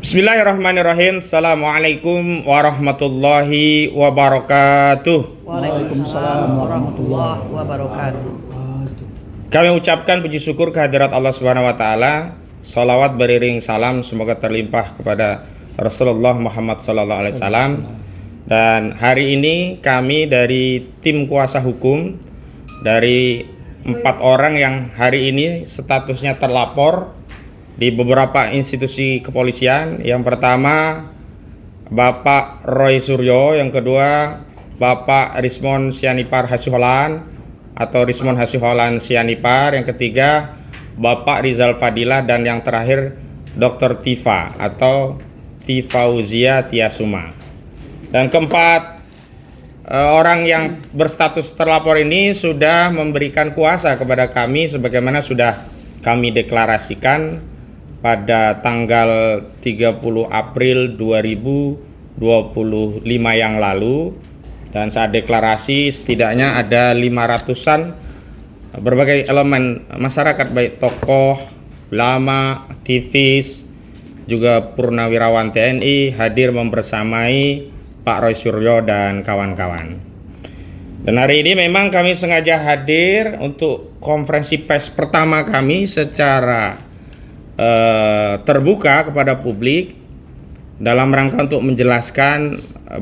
Bismillahirrahmanirrahim. Assalamualaikum warahmatullahi wabarakatuh. Waalaikumsalam warahmatullahi wabarakatuh. Kami ucapkan puji syukur kehadirat Allah Subhanahu wa taala. Salawat beriring salam semoga terlimpah kepada Rasulullah Muhammad sallallahu alaihi wasallam. Dan hari ini kami dari tim kuasa hukum dari 4 orang yang hari ini statusnya terlapor di beberapa institusi kepolisian. Yang pertama Bapak Roy Suryo, yang kedua Bapak Rismon Sianipar Hasiholan atau Rismon Hasiholan Sianipar, yang ketiga Bapak Rizal Fadilah, dan yang terakhir Dr. Tifa atau Tifauzia Tiasuma. Dan keempat orang yang berstatus terlapor ini sudah memberikan kuasa kepada kami sebagaimana sudah kami deklarasikan pada tanggal 30 April 2025 yang lalu. Dan saat deklarasi setidaknya ada 500-an berbagai elemen masyarakat, baik tokoh, ulama, aktivis, juga purnawirawan TNI hadir membersamai Pak Roy Suryo dan kawan-kawan. Dan hari ini memang kami sengaja hadir untuk konferensi pers pertama kami secara terbuka kepada publik dalam rangka untuk menjelaskan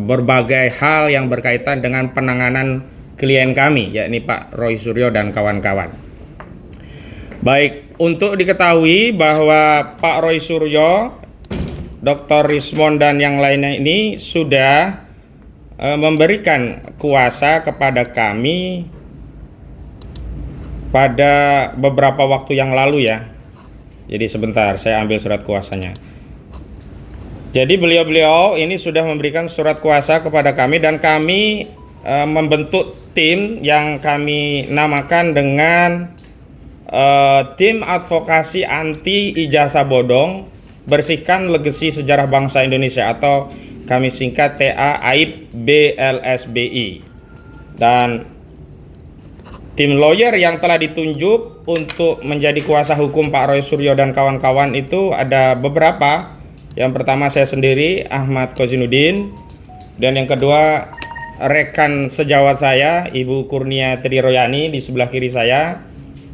berbagai hal yang berkaitan dengan penanganan klien kami, yakni Pak Roy Suryo dan kawan-kawan. Baik, untuk diketahui bahwa Pak Roy Suryo, Dr. Rismon dan yang lainnya ini sudah memberikan kuasa kepada kami pada beberapa waktu yang lalu ya. Jadi sebentar, saya ambil surat kuasanya. Jadi beliau-beliau ini sudah memberikan surat kuasa kepada kami, dan kami membentuk tim yang kami namakan dengan tim advokasi anti ijazah bodong, bersihkan legasi sejarah bangsa Indonesia, atau kami singkat TAAIB BLSBI. Dan tim lawyer yang telah ditunjuk untuk menjadi kuasa hukum Pak Roy Suryo dan kawan-kawan itu ada beberapa. Yang pertama saya sendiri, Ahmad Kozinuddin, dan yang kedua rekan sejawat saya, Ibu Kurnia Triroyani di sebelah kiri saya.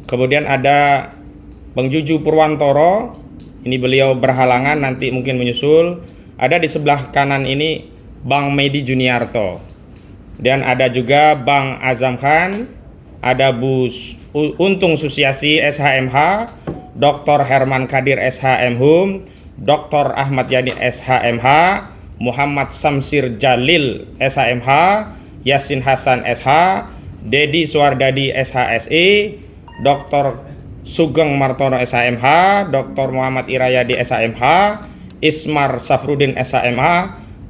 Kemudian ada Bang Juju Purwantoro, ini beliau berhalangan nanti mungkin menyusul. Ada di sebelah kanan ini Bang Medi Juniarto. Dan ada juga Bang Azam Khan, ada Bu Untung Susiasi SHMH, Dr. Herman Kadir SHMHum, Dr. Ahmad Yani SHMH, Muhammad Samsir Jalil SHMH, Yasin Hasan SH, Dedi Suardadi SHSI, Dr. Sugeng Martono SHMH, Dr. Muhammad Irayadi SHMH, Ismar Safrudin SHMH,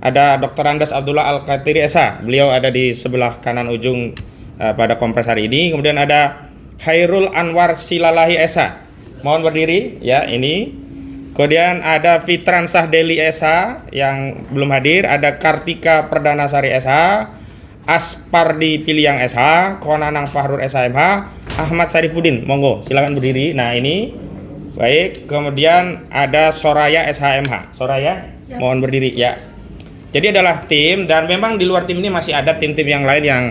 ada Dr. Andas Abdullah Al-Qatiri SH, beliau ada di sebelah kanan ujung pada kompres hari ini. Kemudian ada Hairul Anwar Silalahi SH, mohon berdiri ya ini. Kemudian ada Fitran Sahdeli SH yang belum hadir, ada Kartika Perdanasari SH, Aspardi Piliang SH, Konanang Fahrur SHMH, Ahmad Sarifudin, monggo silakan berdiri. Nah ini baik. Kemudian ada Soraya SHMH, Soraya mohon berdiri ya. Jadi adalah tim, dan memang di luar tim ini masih ada tim-tim yang lain yang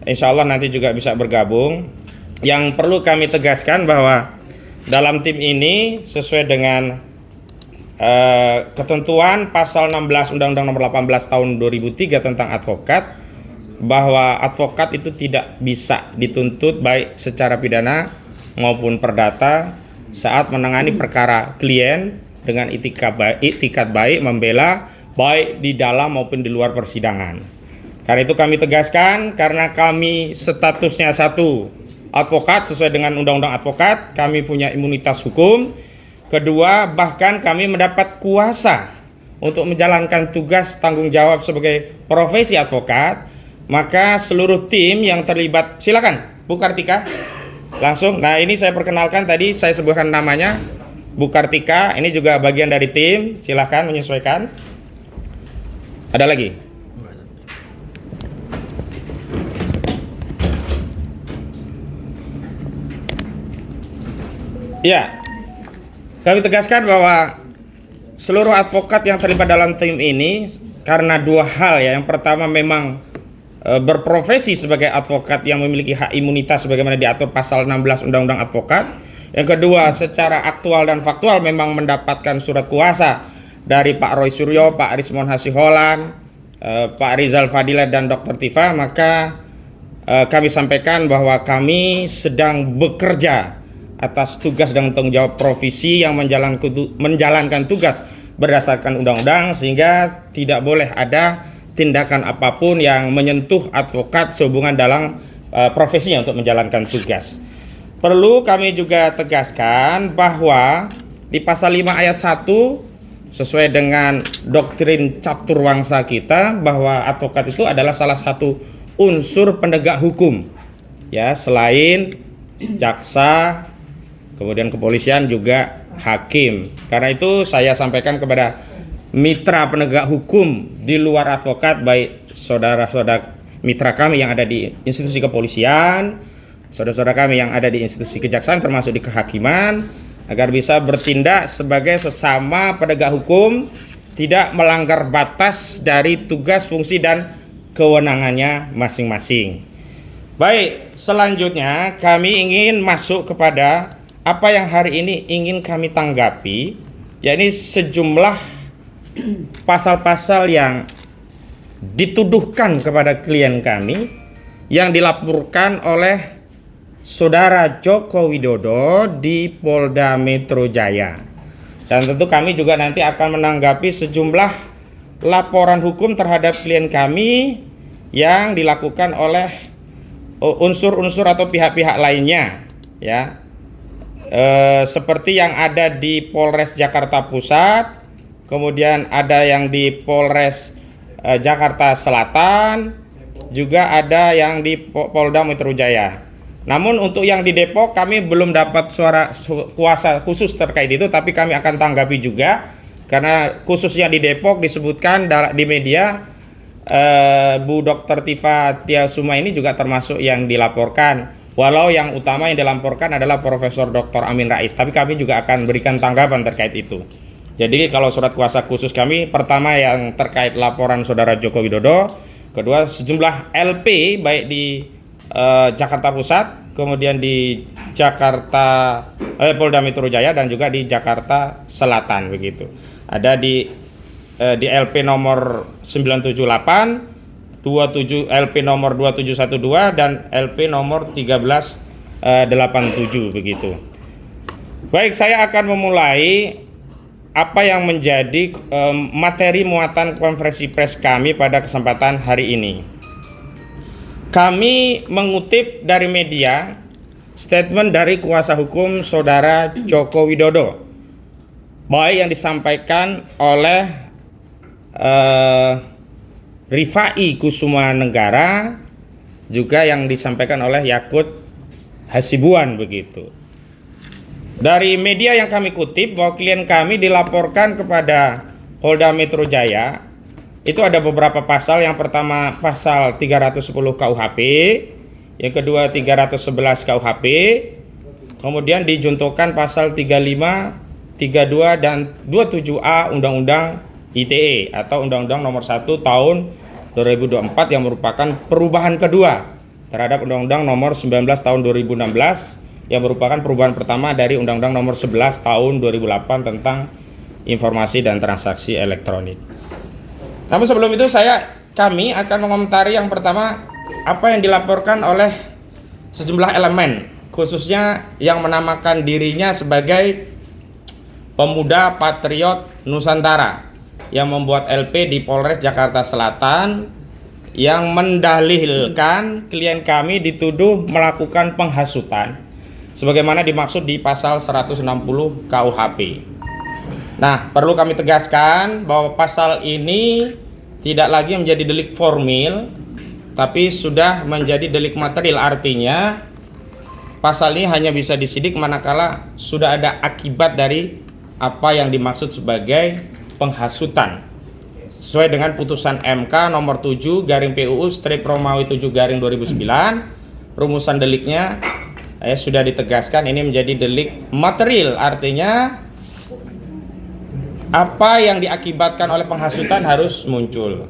insya Allah nanti juga bisa bergabung. Yang perlu kami tegaskan bahwa dalam tim ini sesuai dengan ketentuan pasal 16 Undang-Undang Nomor 18 Tahun 2003 tentang advokat, bahwa advokat itu tidak bisa dituntut baik secara pidana maupun perdata saat menangani perkara klien dengan itikat baik membela baik di dalam maupun di luar persidangan. Karena itu kami tegaskan, karena kami statusnya satu, advokat sesuai dengan Undang-Undang Advokat, kami punya imunitas hukum. Kedua, bahkan kami mendapat kuasa untuk menjalankan tugas tanggung jawab sebagai profesi advokat. Maka seluruh tim yang terlibat, silakan Bu Kartika langsung. Nah ini saya perkenalkan, tadi saya sebutkan namanya Bu Kartika, ini juga bagian dari tim, silakan menyesuaikan. Ada lagi? Ya, kami tegaskan bahwa seluruh advokat yang terlibat dalam tim ini karena dua hal ya. Yang pertama memang berprofesi sebagai advokat yang memiliki hak imunitas sebagaimana diatur pasal 16 Undang-Undang Advokat. Yang kedua, secara aktual dan faktual memang mendapatkan surat kuasa dari Pak Roy Suryo, Pak Rismon Hasiholan, Pak Rizal Fadila dan Dr. Tifa. Maka kami sampaikan bahwa kami sedang bekerja atas tugas dan tanggung jawab provisi yang menjalankan tugas berdasarkan undang-undang, sehingga tidak boleh ada tindakan apapun yang menyentuh advokat sehubungan dalam profesinya untuk menjalankan tugas. Perlu kami juga tegaskan bahwa di pasal 5 ayat 1 sesuai dengan doktrin caturwangsa kita bahwa advokat itu adalah salah satu unsur penegak hukum. Ya, selain jaksa, kemudian kepolisian juga hakim. Karena itu saya sampaikan kepada mitra penegak hukum di luar advokat, baik saudara-saudara mitra kami yang ada di institusi kepolisian, saudara-saudara kami yang ada di institusi kejaksaan termasuk di kehakiman, agar bisa bertindak sebagai sesama penegak hukum, tidak melanggar batas dari tugas, fungsi, dan kewenangannya masing-masing. Baik, selanjutnya kami ingin masuk kepada apa yang hari ini ingin kami tanggapi, yakni sejumlah pasal-pasal yang dituduhkan kepada klien kami yang dilaporkan oleh Saudara Joko Widodo di Polda Metro Jaya. Dan tentu kami juga nanti akan menanggapi sejumlah laporan hukum terhadap klien kami yang dilakukan oleh unsur-unsur atau pihak-pihak lainnya, ya. Seperti yang ada di Polres Jakarta Pusat, kemudian ada yang di Polres Jakarta Selatan, juga ada yang di Polda Metro Jaya. Namun untuk yang di Depok kami belum dapat suara kuasa khusus terkait itu, tapi kami akan tanggapi juga karena khususnya di Depok disebutkan di media Bu Dr. Tifa Tiasuma ini juga termasuk yang dilaporkan. Walau yang utama yang dilaporkan adalah Profesor Dr. Amin Rais, tapi kami juga akan berikan tanggapan terkait itu. Jadi kalau surat kuasa khusus kami, pertama yang terkait laporan Saudara Joko Widodo, kedua sejumlah LP baik di Jakarta Pusat, kemudian di Polda Metro Jaya dan juga di Jakarta Selatan begitu. Ada di LP nomor 978, LP nomor 2712 dan LP nomor 1387 begitu. Baik, saya akan memulai apa yang menjadi materi muatan konferensi pers kami pada kesempatan hari ini. Kami mengutip dari media statement dari kuasa hukum Saudara Joko Widodo, baik yang disampaikan oleh Rifai Kusuma Negara, juga yang disampaikan oleh Yakut Hasibuan begitu. Dari media yang kami kutip bahwa klien kami dilaporkan kepada Polda Metro Jaya, itu ada beberapa pasal. Yang pertama pasal 310 KUHP, yang kedua 311 KUHP, kemudian dijuntukan pasal 35, 32 dan 27A Undang-Undang ITE atau Undang-Undang Nomor 1 Tahun 2024 yang merupakan perubahan kedua terhadap Undang-Undang Nomor 19 Tahun 2016 yang merupakan perubahan pertama dari Undang-Undang Nomor 11 Tahun 2008 tentang informasi dan transaksi elektronik. Namun sebelum itu kami akan mengomentari yang pertama apa yang dilaporkan oleh sejumlah elemen, khususnya yang menamakan dirinya sebagai Pemuda Patriot Nusantara yang membuat LP di Polres Jakarta Selatan yang mendalilkan klien kami dituduh melakukan penghasutan sebagaimana dimaksud di pasal 160 KUHP. Nah, perlu kami tegaskan bahwa pasal ini tidak lagi menjadi delik formil, tapi sudah menjadi delik material. Artinya pasal ini hanya bisa disidik manakala sudah ada akibat dari apa yang dimaksud sebagai penghasutan sesuai dengan putusan MK nomor 7/PUU/Romawi 7/2009. Rumusan deliknya sudah ditegaskan ini menjadi delik material, artinya apa yang diakibatkan oleh penghasutan harus muncul.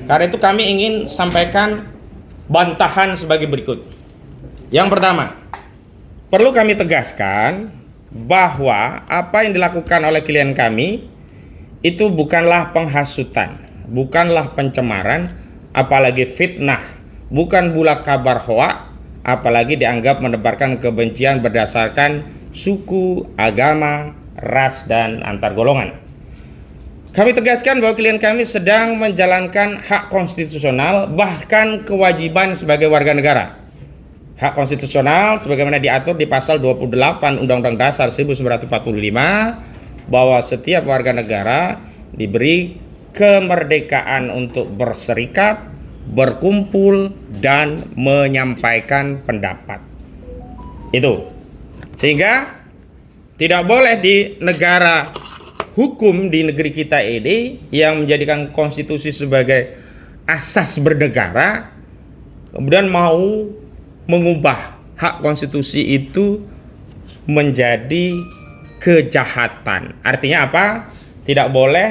Karena itu kami ingin sampaikan bantahan sebagai berikut. Yang pertama, perlu kami tegaskan bahwa apa yang dilakukan oleh klien kami itu bukanlah penghasutan, bukanlah pencemaran, apalagi fitnah, bukan pula kabar hoak, apalagi dianggap menebarkan kebencian berdasarkan suku, agama, ras, dan antar golongan. Kami tegaskan bahwa klien kami sedang menjalankan hak konstitusional, bahkan kewajiban sebagai warga negara. Hak konstitusional sebagaimana diatur di pasal 28 Undang-Undang Dasar 1945 bahwa setiap warga negara diberi kemerdekaan untuk berserikat, berkumpul, dan menyampaikan pendapat. Itu. Sehingga tidak boleh di negara hukum di negeri kita ini yang menjadikan konstitusi sebagai asas bernegara kemudian mau mengubah hak konstitusi itu menjadi kejahatan. Artinya apa? Tidak boleh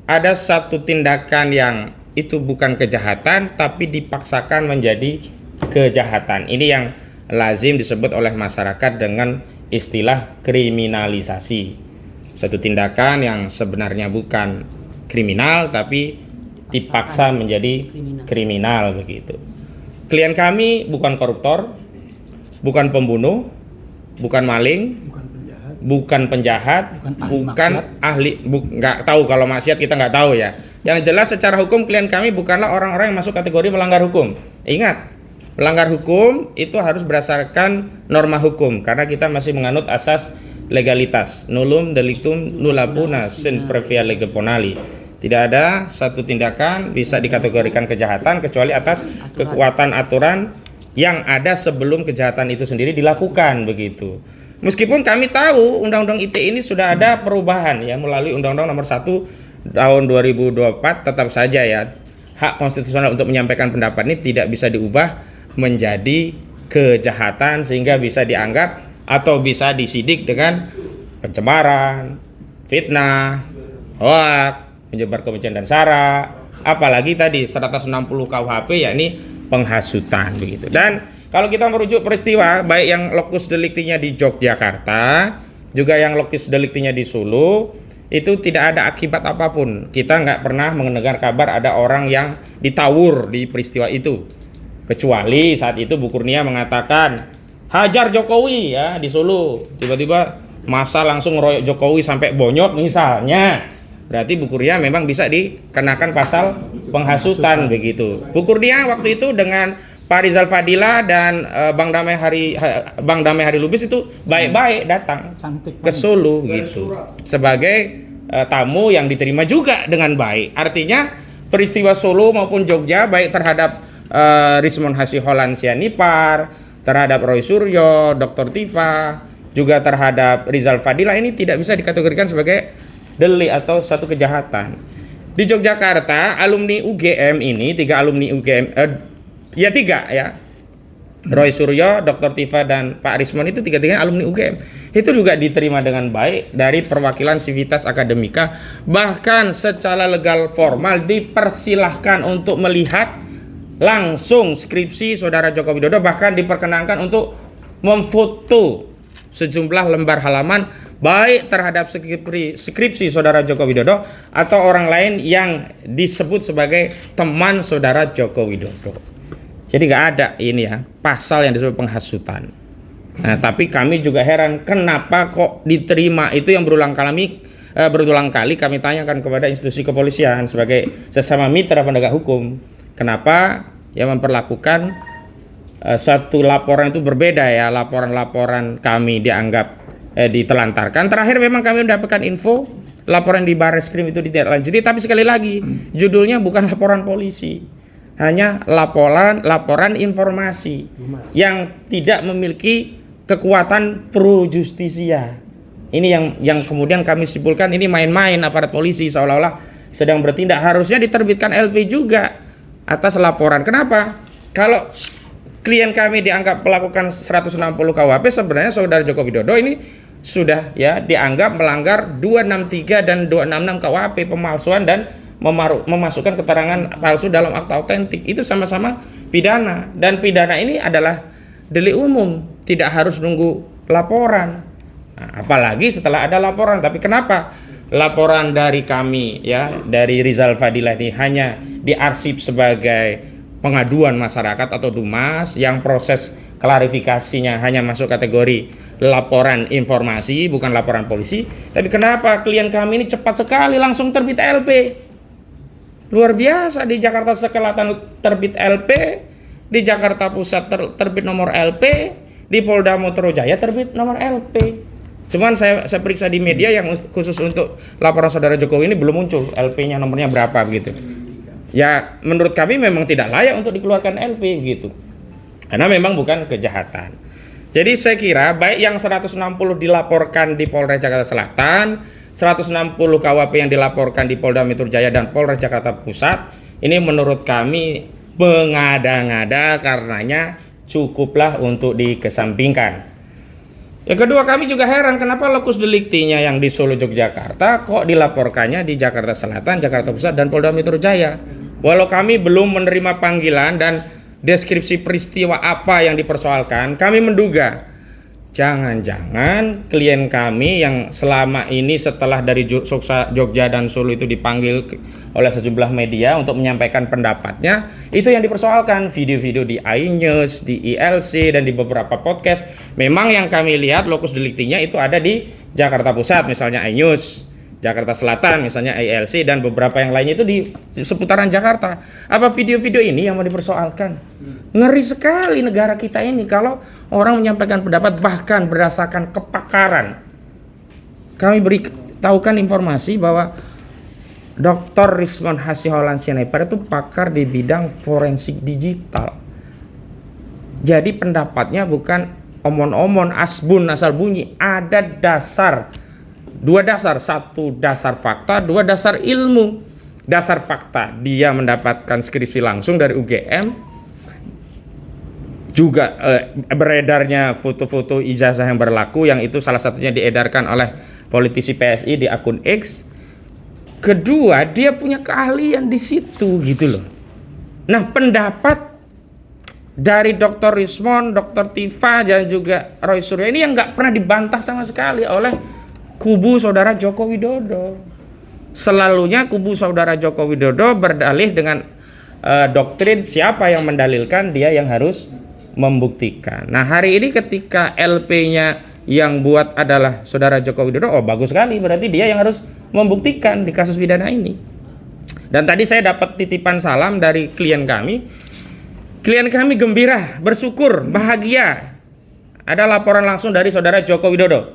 ada satu tindakan yang itu bukan kejahatan tapi dipaksakan menjadi kejahatan. Ini yang lazim disebut oleh masyarakat dengan istilah kriminalisasi. Satu tindakan yang sebenarnya bukan kriminal tapi dipaksa menjadi kriminal begitu. Klien kami bukan koruptor, bukan pembunuh, bukan maling, bukan penjahat, bukan ahli, nggak tahu kalau maksiat kita nggak tahu ya. Yang jelas secara hukum klien kami bukanlah orang-orang yang masuk kategori melanggar hukum. Ingat, melanggar hukum itu harus berdasarkan norma hukum karena kita masih menganut asas legalitas, nullum delictum nulla puna sin previa lege bonali. Tidak ada satu tindakan bisa dikategorikan kejahatan kecuali atas kekuatan aturan yang ada sebelum kejahatan itu sendiri dilakukan begitu. Meskipun kami tahu Undang-Undang ITE ini sudah ada perubahan ya melalui Undang-Undang Nomor 1 tahun 2024, tetap saja ya hak konstitusional untuk menyampaikan pendapat ini tidak bisa diubah menjadi kejahatan sehingga bisa dianggap atau bisa disidik dengan pencemaran, fitnah, hoak, menyebar kebencian dan sara, apalagi tadi 160 KUHP yakni penghasutan begitu. Dan kalau kita merujuk peristiwa baik yang lokus deliktinya di Yogyakarta juga yang lokus deliktinya di Solo itu tidak ada akibat apapun. Kita nggak pernah mendengar kabar ada orang yang ditawur di peristiwa itu, kecuali saat itu Bu Kurnia mengatakan hajar Jokowi ya di Solo, tiba-tiba masa langsung ngeroyok Jokowi sampai bonyok misalnya, berarti Bu Kurnia memang bisa dikenakan pasal penghasutan begitu. Bu Kurnia waktu itu dengan Pak Rizal Fadila dan Bang Damai Hari Lubis itu baik-baik datang ke Solo gitu sebagai tamu yang diterima juga dengan baik. Artinya peristiwa Solo maupun Jogja baik terhadap Rismon Hasiholan Sianipar, terhadap Roy Suryo, Dr. Tifa, juga terhadap Rizal Fadila ini tidak bisa dikategorikan sebagai delik atau satu kejahatan. Di Yogyakarta, alumni UGM ini, 3 alumni UGM, Roy Suryo, Dr. Tifa, dan Pak Rismon itu 3-3 alumni UGM. Itu juga diterima dengan baik dari perwakilan Civitas Akademika, bahkan secara legal formal dipersilahkan untuk melihat langsung skripsi Saudara Joko Widodo, bahkan diperkenankan untuk memfoto sejumlah lembar halaman baik terhadap skripsi Saudara Joko Widodo atau orang lain yang disebut sebagai teman Saudara Joko Widodo. Jadi nggak ada ini ya pasal yang disebut penghasutan. Nah, tapi kami juga heran kenapa kok diterima itu yang berulang kali kami tanyakan kepada institusi kepolisian sebagai sesama mitra penegak hukum. Kenapa yang memperlakukan satu laporan itu berbeda ya, laporan-laporan kami dianggap ditelantarkan. Terakhir memang kami mendapatkan info laporan di Barreskrim itu ditindaklanjuti, tapi sekali lagi judulnya bukan laporan polisi, hanya laporan informasi yang tidak memiliki kekuatan pro justisia. Ini yang kemudian kami simpulkan ini main-main aparat polisi seolah-olah sedang bertindak. Harusnya diterbitkan LP juga atas laporan. Kenapa? Kalau klien kami dianggap melakukan 160 KUHP, sebenarnya Saudara Joko Widodo ini sudah ya dianggap melanggar 263 dan 266 KUHP, pemalsuan dan memasukkan keterangan palsu dalam akta autentik. Itu sama-sama pidana, dan pidana ini adalah delik umum, tidak harus nunggu laporan. Nah, apalagi setelah ada laporan. Tapi kenapa laporan dari kami ya, dari Rizal Fadilah ini hanya diarsip sebagai pengaduan masyarakat atau DUMAS yang proses klarifikasinya hanya masuk kategori laporan informasi, bukan laporan polisi? Tapi kenapa klien kami ini cepat sekali langsung terbit LP? Luar biasa, di Jakarta Selatan terbit LP, di Jakarta Pusat terbit nomor LP, di Polda Metro Jaya terbit nomor LP. Cuman saya periksa di media yang khusus untuk laporan saudara Jokowi ini belum muncul LP-nya, nomornya berapa begitu. Ya menurut kami memang tidak layak untuk dikeluarkan LP gitu, karena memang bukan kejahatan. Jadi saya kira baik yang 160 dilaporkan di Polres Jakarta Selatan, 160 KUHP yang dilaporkan di Polda Metro Jaya dan Polres Jakarta Pusat, ini menurut kami mengada-ngada, karenanya cukuplah untuk dikesampingkan. Yang kedua, kami juga heran kenapa lokus deliktinya yang di Solo Yogyakarta kok dilaporkannya di Jakarta Selatan, Jakarta Pusat dan Polda Metro Jaya. Walau kami belum menerima panggilan dan deskripsi peristiwa apa yang dipersoalkan, kami menduga jangan-jangan klien kami yang selama ini setelah dari Jogja dan Solo itu dipanggil oleh sejumlah media untuk menyampaikan pendapatnya, itu yang dipersoalkan. Video-video di iNews, di ILC, dan di beberapa podcast. Memang yang kami lihat lokus deliktinya itu ada di Jakarta Pusat, misalnya iNews, Jakarta Selatan, misalnya ILC, dan beberapa yang lainnya itu di seputaran Jakarta. Apa video-video ini yang mau dipersoalkan? Ngeri sekali negara kita ini kalau orang menyampaikan pendapat bahkan berdasarkan kepakaran. Kami beritahukan informasi bahwa Dr. Rizwan Hasiholan Sianipar itu pakar di bidang forensik digital. Jadi pendapatnya bukan omon-omon, asbun, asal bunyi. Ada dasar, dua dasar, satu dasar fakta, dua dasar ilmu. Dasar fakta, dia mendapatkan skripsi langsung dari UGM, juga beredarnya foto-foto ijazah yang berlaku, yang itu salah satunya diedarkan oleh politisi PSI di akun X. Kedua, dia punya keahlian di situ gitu loh. Nah, pendapat dari Dr. Rizwan, Dr. Tifa, dan juga Roy Suryo ini yang nggak pernah dibantah sama sekali oleh kubu saudara Joko Widodo. Selalunya kubu saudara Joko Widodo berdalih dengan doktrin siapa yang mendalilkan dia yang harus membuktikan. Nah, hari ini ketika LP-nya yang buat adalah saudara Joko Widodo, oh bagus sekali, berarti dia yang harus membuktikan di kasus pidana ini. Dan tadi saya dapat titipan salam dari klien kami. Klien kami gembira, bersyukur, bahagia ada laporan langsung dari saudara Joko Widodo.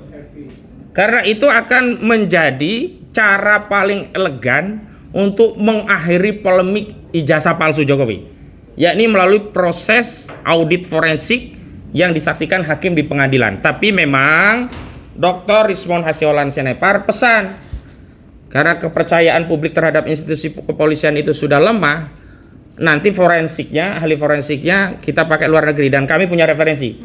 Karena itu akan menjadi cara paling elegan untuk mengakhiri polemik ijazah palsu Jokowi, yakni melalui proses audit forensik yang disaksikan hakim di pengadilan. Tapi memang Dr. Rizwan Hasiholan Sianipar pesan, karena kepercayaan publik terhadap institusi kepolisian itu sudah lemah, nanti forensiknya, ahli forensiknya kita pakai luar negeri, dan kami punya referensi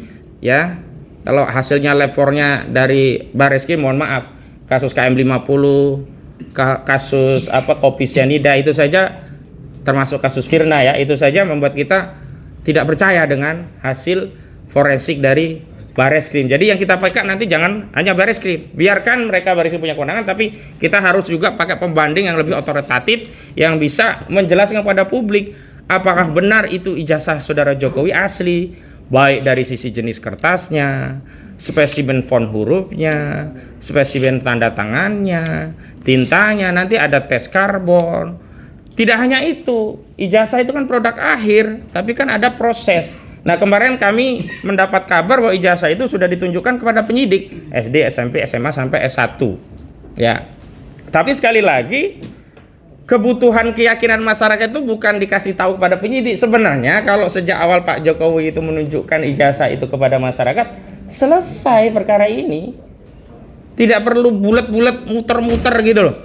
ya. Kalau hasilnya lab 4-nya dari Barreskrim, mohon maaf, kasus KM50, kasus kopi sianida itu saja, termasuk kasus Firna ya, itu saja membuat kita tidak percaya dengan hasil forensik dari Barreskrim. Jadi yang kita pakai nanti jangan hanya Barreskrim, biarkan mereka Barreskrim punya kewenangan, tapi kita harus juga pakai pembanding yang lebih otoritatif yang bisa menjelaskan kepada publik apakah benar itu ijazah saudara Jokowi asli, baik dari sisi jenis kertasnya, spesimen font hurufnya, spesimen tanda tangannya, tintanya, nanti ada tes karbon. Tidak hanya itu, ijazah itu kan produk akhir, tapi kan ada proses. Nah, kemarin kami mendapat kabar bahwa ijazah itu sudah ditunjukkan kepada penyidik SD, SMP, SMA sampai S1. Ya. Tapi sekali lagi, kebutuhan keyakinan masyarakat itu bukan dikasih tahu kepada penyidik. Sebenarnya kalau sejak awal Pak Jokowi itu menunjukkan ijazah itu kepada masyarakat, selesai perkara ini. Tidak perlu bulat-bulat muter-muter gitu loh.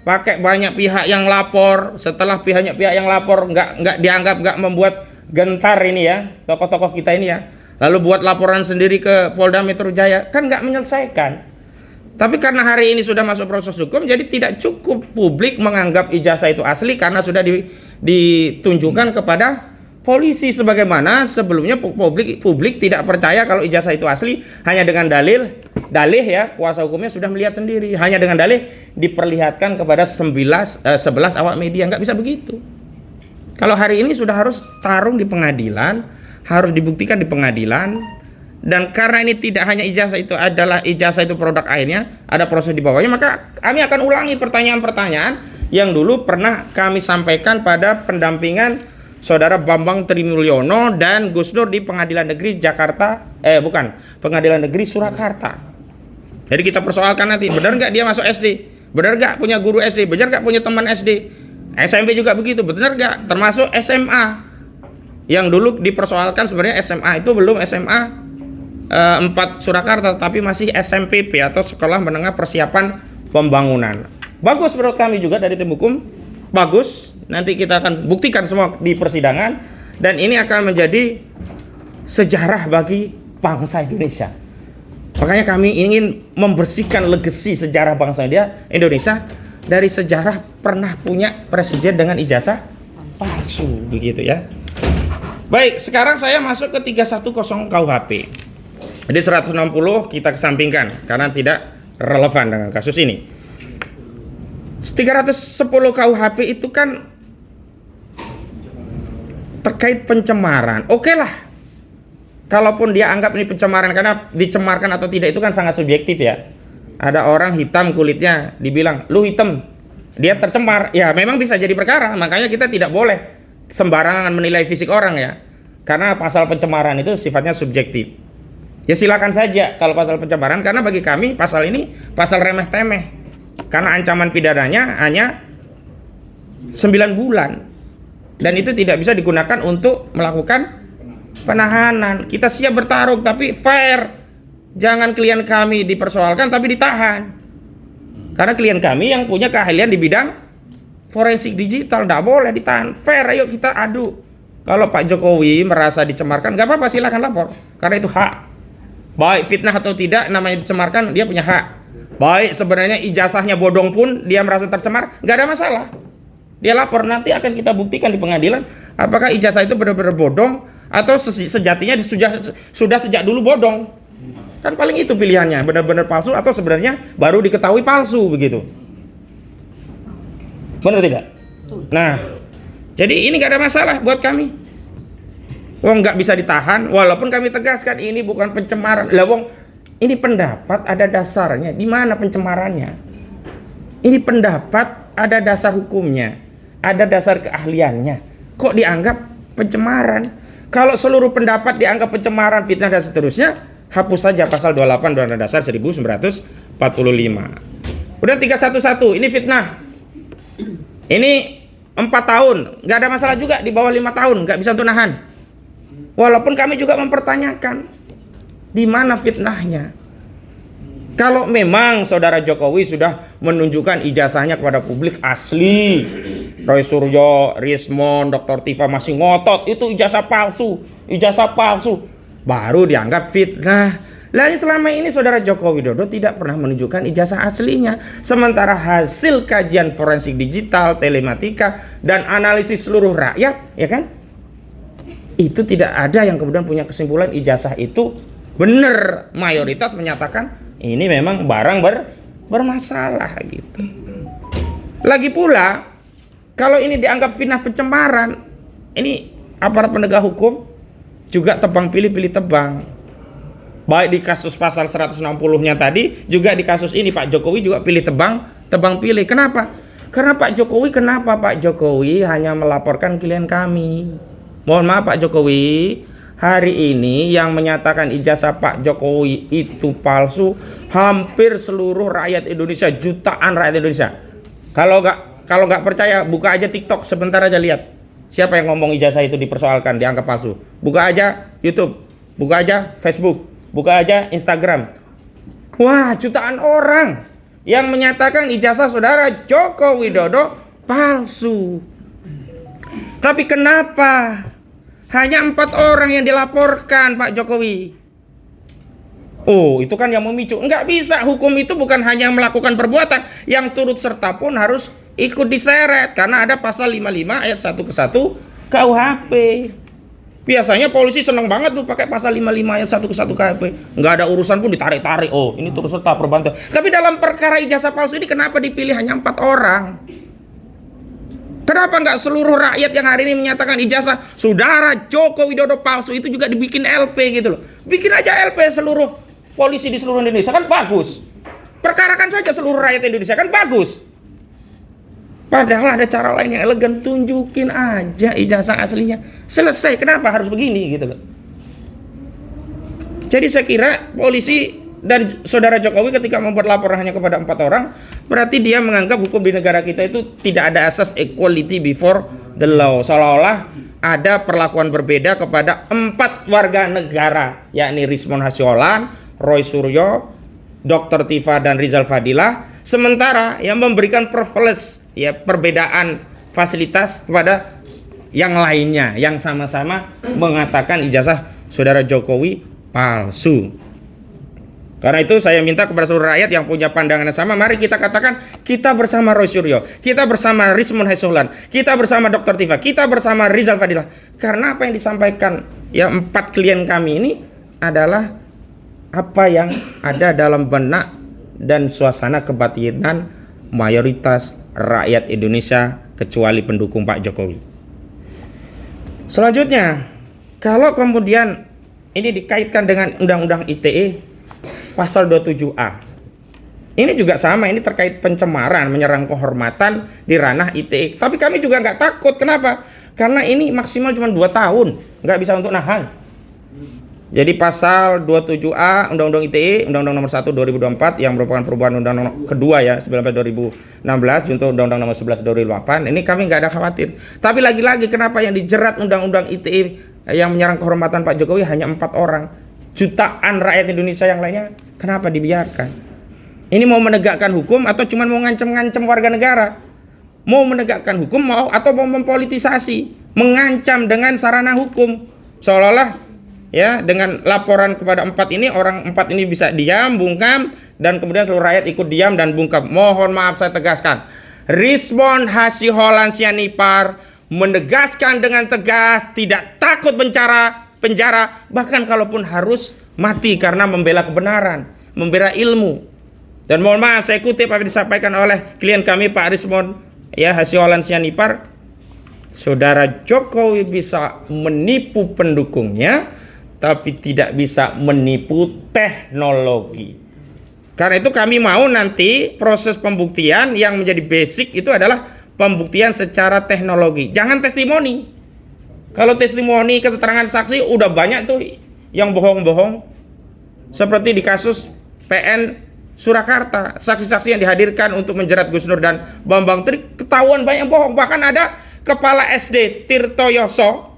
Pakai banyak pihak yang lapor, setelah pihak yang lapor nggak dianggap, nggak membuat gentar ini ya, tokoh-tokoh kita ini ya, lalu buat laporan sendiri ke Polda Metro Jaya, kan nggak menyelesaikan. Tapi karena hari ini sudah masuk proses hukum, jadi tidak cukup publik menganggap ijazah itu asli karena sudah ditunjukkan kepada polisi, sebagaimana sebelumnya publik tidak percaya kalau ijazah itu asli hanya dengan dalih ya, kuasa hukumnya sudah melihat sendiri, hanya dengan dalih diperlihatkan kepada 11 awak media. Nggak bisa begitu. Kalau hari ini sudah harus tarung di pengadilan, harus dibuktikan di pengadilan, dan karena ini tidak hanya ijazah itu adalah ijazah itu produk akhirnya, ada proses di bawahnya, maka kami akan ulangi pertanyaan-pertanyaan yang dulu pernah kami sampaikan pada pendampingan Saudara Bambang Trimulyono dan Gus Dur di Pengadilan Negeri Pengadilan Negeri Surakarta. Jadi kita persoalkan nanti, benar nggak dia masuk SD? Benar nggak punya guru SD? Benar nggak punya teman SD? SMP juga begitu, benar nggak? Termasuk SMA. Yang dulu dipersoalkan sebenarnya SMA itu belum SMA 4 Surakarta, tapi masih SMPP atau Sekolah Menengah Persiapan Pembangunan. Bagus menurut kami juga dari tim hukum, bagus. Nanti kita akan buktikan semua di persidangan, dan ini akan menjadi sejarah bagi bangsa Indonesia. Makanya kami ingin membersihkan legasi sejarah bangsa Indonesia dari sejarah pernah punya presiden dengan ijazah palsu, begitu ya. Baik, sekarang saya masuk ke 310 KUHP. Jadi 160 kita kesampingkan karena tidak relevan dengan kasus ini. 310 KUHP itu kan terkait pencemaran. Oke lah, kalaupun dia anggap ini pencemaran, karena dicemarkan atau tidak itu kan sangat subjektif ya. Ada orang hitam kulitnya, dibilang lu hitam, dia tercemar, ya memang bisa jadi perkara. Makanya kita tidak boleh sembarangan menilai fisik orang ya, karena pasal pencemaran itu sifatnya subjektif. Ya silakan saja kalau pasal pencemaran, karena bagi kami pasal ini pasal remeh-temeh, karena ancaman pidananya hanya 9 bulan. Dan itu tidak bisa digunakan untuk melakukan penahanan. Kita siap bertarung tapi fair. Jangan klien kami dipersoalkan tapi ditahan. Karena klien kami yang punya keahlian di bidang forensik digital, tidak boleh ditahan. Fair, ayo kita adu. Kalau Pak Jokowi merasa dicemarkan, nggak apa-apa, silahkan lapor. Karena itu hak. Baik fitnah atau tidak, namanya dicemarkan, dia punya hak. Baik sebenarnya ijazahnya bodong pun dia merasa tercemar, nggak ada masalah. Dia lapor, nanti akan kita buktikan di pengadilan apakah ijazah itu benar-benar bodong atau sejatinya sudah sejak dulu bodong. Kan paling itu pilihannya, benar-benar palsu atau sebenarnya baru diketahui palsu, begitu. Benar tidak? Nah, jadi ini nggak ada masalah buat kami. Wong nggak bisa ditahan, walaupun kami tegaskan ini bukan pencemaran. Lah wong, ini pendapat ada dasarnya. Di mana pencemarannya? Ini pendapat ada dasar hukumnya. Ada dasar keahliannya. Kok dianggap pencemaran? Kalau seluruh pendapat dianggap pencemaran, fitnah dan seterusnya, hapus saja pasal 28 Undang-Undang Dasar 1945. Udah 311, ini fitnah. Ini 4 tahun, nggak ada masalah juga. Di bawah 5 tahun, nggak bisa untuk nahan. Walaupun kami juga mempertanyakan di mana fitnahnya. Kalau memang Saudara Jokowi sudah menunjukkan ijazahnya kepada publik asli, Roy Suryo, Rismon, Dr. Tifa masih ngotot itu ijazah palsu, baru dianggap fitnah. Lalu selama ini Saudara Joko Widodo tidak pernah menunjukkan ijazah aslinya, sementara hasil kajian forensik digital, telematika, dan analisis seluruh rakyat, ya kan? Itu tidak ada yang kemudian punya kesimpulan ijazah itu benar. Mayoritas menyatakan ini memang barang bermasalah gitu. Lagi pula, kalau ini dianggap fitnah pencemaran, ini aparat penegak hukum juga tebang pilih tebang. Baik di kasus pasal 160-nya tadi, juga di kasus ini Pak Jokowi juga pilih tebang pilih. Kenapa? Karena Pak Jokowi hanya melaporkan klien kami. Mohon maaf Pak Jokowi, hari ini yang menyatakan ijazah Pak Jokowi itu palsu hampir seluruh rakyat Indonesia, jutaan rakyat Indonesia. Kalau nggak percaya, buka aja TikTok sebentar aja, lihat siapa yang ngomong ijazah itu dipersoalkan, dianggap palsu. Buka aja YouTube, buka aja Facebook, buka aja Instagram. Wah, jutaan orang yang menyatakan ijazah Saudara Joko Widodo palsu. Tapi kenapa hanya 4 orang yang dilaporkan Pak Jokowi? Oh, itu kan yang memicu. Enggak bisa. Hukum itu bukan hanya melakukan perbuatan, yang turut serta pun harus ikut diseret karena ada pasal 55 ayat 1 ke 1 KUHP. Biasanya polisi seneng banget tuh pakai pasal 55 ayat 1 ke 1 KUHP. Enggak ada urusan pun ditarik-tarik. Oh, ini turut serta perbantuan. Tapi dalam perkara ijazah palsu ini kenapa dipilih hanya 4 orang? Kenapa nggak seluruh rakyat yang hari ini menyatakan ijazah saudara Joko Widodo palsu itu juga dibikin LP gitu loh. Bikin aja LP seluruh polisi di seluruh Indonesia, kan bagus. Perkarakan saja seluruh rakyat Indonesia, kan bagus. Padahal ada cara lain yang elegan, tunjukin aja ijazah aslinya. Selesai, kenapa harus begini gitu loh. Jadi saya kira polisi dan saudara Jokowi ketika membuat laporan hanya kepada 4 orang, berarti dia menganggap hukum di negara kita itu tidak ada asas equality before the law. Seolah-olah ada perlakuan berbeda kepada 4 warga negara, yakni Rismon Hasyolan, Roy Suryo, Dr. Tifa dan Rizal Fadilah, sementara yang memberikan privilege, ya, perbedaan fasilitas kepada yang lainnya yang sama-sama mengatakan ijazah saudara Jokowi palsu. Karena itu saya minta kepada seluruh rakyat yang punya pandangan yang sama, mari kita katakan kita bersama Roy Suryo, kita bersama Rismon Hasyolan, kita bersama Dr. Tifa, kita bersama Rizal Fadilah. Karena apa yang disampaikan ya 4 klien kami ini adalah apa yang ada dalam benak dan suasana kebatinan mayoritas rakyat Indonesia kecuali pendukung Pak Jokowi. Selanjutnya, kalau kemudian ini dikaitkan dengan Undang-Undang ITE pasal 27A. Ini juga sama, ini terkait pencemaran, menyerang kehormatan di ranah ITE. Tapi kami juga nggak takut, kenapa? Karena ini maksimal cuma 2 tahun, nggak bisa untuk nahan. Jadi pasal 27A Undang-Undang ITE, Undang-Undang nomor 1 2024 yang merupakan perubahan Undang-Undang kedua ya 19 2016 untuk Undang-Undang nomor 11 2008. Ini kami nggak ada khawatir. Tapi lagi-lagi kenapa yang dijerat Undang-Undang ITE yang menyerang kehormatan Pak Jokowi hanya 4 orang? Jutaan rakyat Indonesia yang lainnya kenapa dibiarkan? Ini mau menegakkan hukum atau cuma mau ngancam-ngancam warga negara? Mau menegakkan hukum atau mau mempolitisasi, mengancam dengan sarana hukum, seolah-olah ya dengan laporan kepada 4 ini, orang 4 ini bisa diam, bungkam, dan kemudian seluruh rakyat ikut diam dan bungkam. Mohon maaf saya tegaskan, Rismon Hasyolan Sianipar menegaskan dengan tegas tidak takut penjara, bahkan kalaupun harus mati karena membela kebenaran, membela ilmu. Dan mohon maaf saya kutip apa yang disampaikan oleh klien kami Pak Rismon ya Hasyolan Sianipar, saudara Jokowi bisa menipu pendukungnya tapi tidak bisa menipu teknologi. Karena itu kami mau nanti proses pembuktian yang menjadi basic itu adalah pembuktian secara teknologi, jangan testimoni. Kalau testimoni, keterangan saksi udah banyak tuh yang bohong-bohong. Seperti di kasus PN Surakarta, saksi-saksi yang dihadirkan untuk menjerat Gus Nur dan Bambang Tri ketahuan banyak bohong. Bahkan ada kepala SD Tirto Yoso,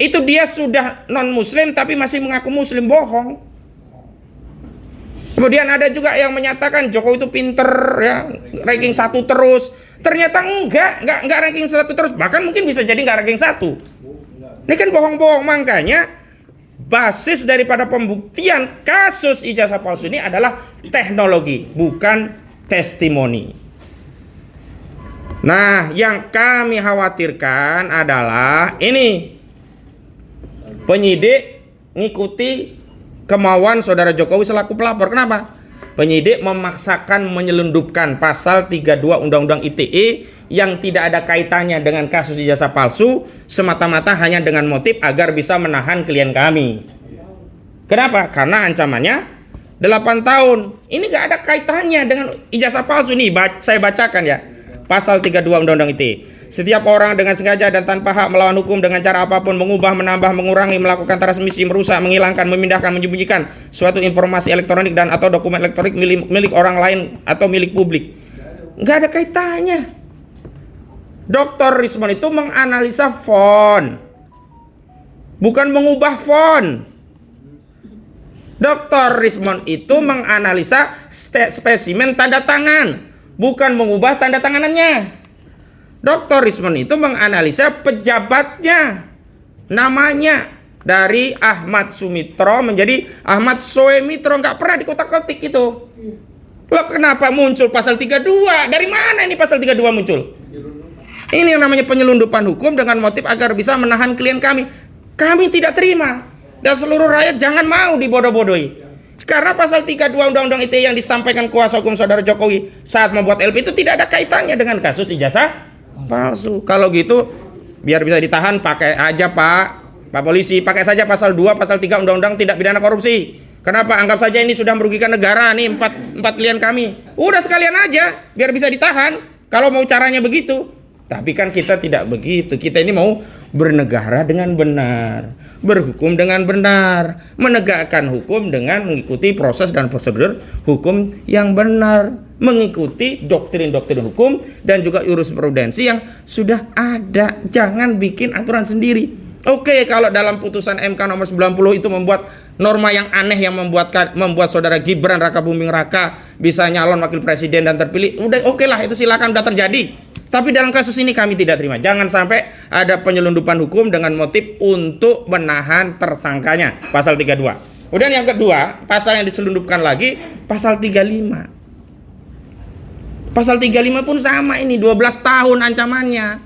itu dia sudah non-muslim tapi masih mengaku muslim, bohong. Kemudian ada juga yang menyatakan Jokowi itu pinter ya, ranking 1 terus. Ternyata enggak ranking 1 terus, bahkan mungkin bisa jadi enggak ranking 1. Ini kan bohong-bohong. Makanya basis daripada pembuktian kasus ijazah palsu ini adalah teknologi, bukan testimoni. Nah, yang kami khawatirkan adalah ini, penyidik ngikuti kemauan saudara Jokowi selaku pelapor. Kenapa? Penyidik memaksakan menyelundupkan pasal 32 Undang-Undang ITE yang tidak ada kaitannya dengan kasus ijazah palsu, semata-mata hanya dengan motif agar bisa menahan klien kami. Kenapa? Karena ancamannya 8 tahun. Ini gak ada kaitannya dengan ijazah palsu. Nih saya bacakan ya, pasal 32 Undang-Undang ITE. Setiap orang dengan sengaja dan tanpa hak melawan hukum dengan cara apapun, mengubah, menambah, mengurangi, melakukan transmisi, merusak, menghilangkan, memindahkan, menyembunyikan suatu informasi elektronik dan atau dokumen elektronik milik orang lain atau milik publik. Nggak ada kaitannya. Dr. Rismon itu menganalisa font, bukan mengubah font. Dr. Rismon itu menganalisa spesimen tanda tangan, bukan mengubah tanda tanganannya. Dr. Rismon itu menganalisa pejabatnya, namanya, dari Ahmad Sumitro menjadi Ahmad Soemitro, nggak pernah dikotak-kotik itu. Loh, kenapa muncul pasal 32? Dari mana ini pasal 32 muncul? Ini yang namanya penyelundupan hukum dengan motif agar bisa menahan klien kami. Kami tidak terima. Dan seluruh rakyat jangan mau dibodoh-bodohi. Karena pasal 32 Undang-Undang ITE yang disampaikan kuasa hukum saudara Jokowi saat membuat LP itu tidak ada kaitannya dengan kasus ijazah palsu. Kalau gitu, biar bisa ditahan, pakai aja Pak Polisi, pakai saja pasal 2, pasal 3 Undang-Undang Tindak Pidana Korupsi. Kenapa? Anggap saja ini sudah merugikan negara nih, empat klien kami. Udah sekalian aja, biar bisa ditahan. Kalau mau caranya begitu. Tapi kan kita tidak begitu. Kita ini mau bernegara dengan benar, berhukum dengan benar, menegakkan hukum dengan mengikuti proses dan prosedur hukum yang benar, mengikuti doktrin-doktrin hukum dan juga jurisprudensi yang sudah ada. Jangan bikin aturan sendiri. Oke, kalau dalam putusan MK nomor 90 itu membuat norma yang aneh yang membuat saudara Gibran Raka Buming Raka bisa nyalon wakil presiden dan terpilih, udah oke lah, itu silakan, udah terjadi. Tapi dalam kasus ini kami tidak terima. Jangan sampai ada penyelundupan hukum dengan motif untuk menahan tersangkanya. Pasal 32. Kemudian yang kedua, pasal yang diselundupkan lagi, pasal 35. Pasal 35 pun sama ini, 12 tahun ancamannya.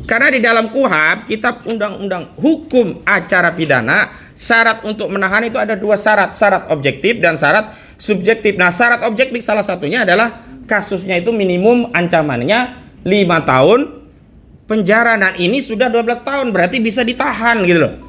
Karena di dalam KUHP, Kitab Undang-Undang Hukum Acara Pidana, syarat untuk menahan itu ada dua syarat. Syarat objektif dan syarat subjektif. Nah, syarat objektif salah satunya adalah kasusnya itu minimum ancamannya 5 tahun penjara, dan ini sudah 12 tahun, berarti bisa ditahan gitu loh.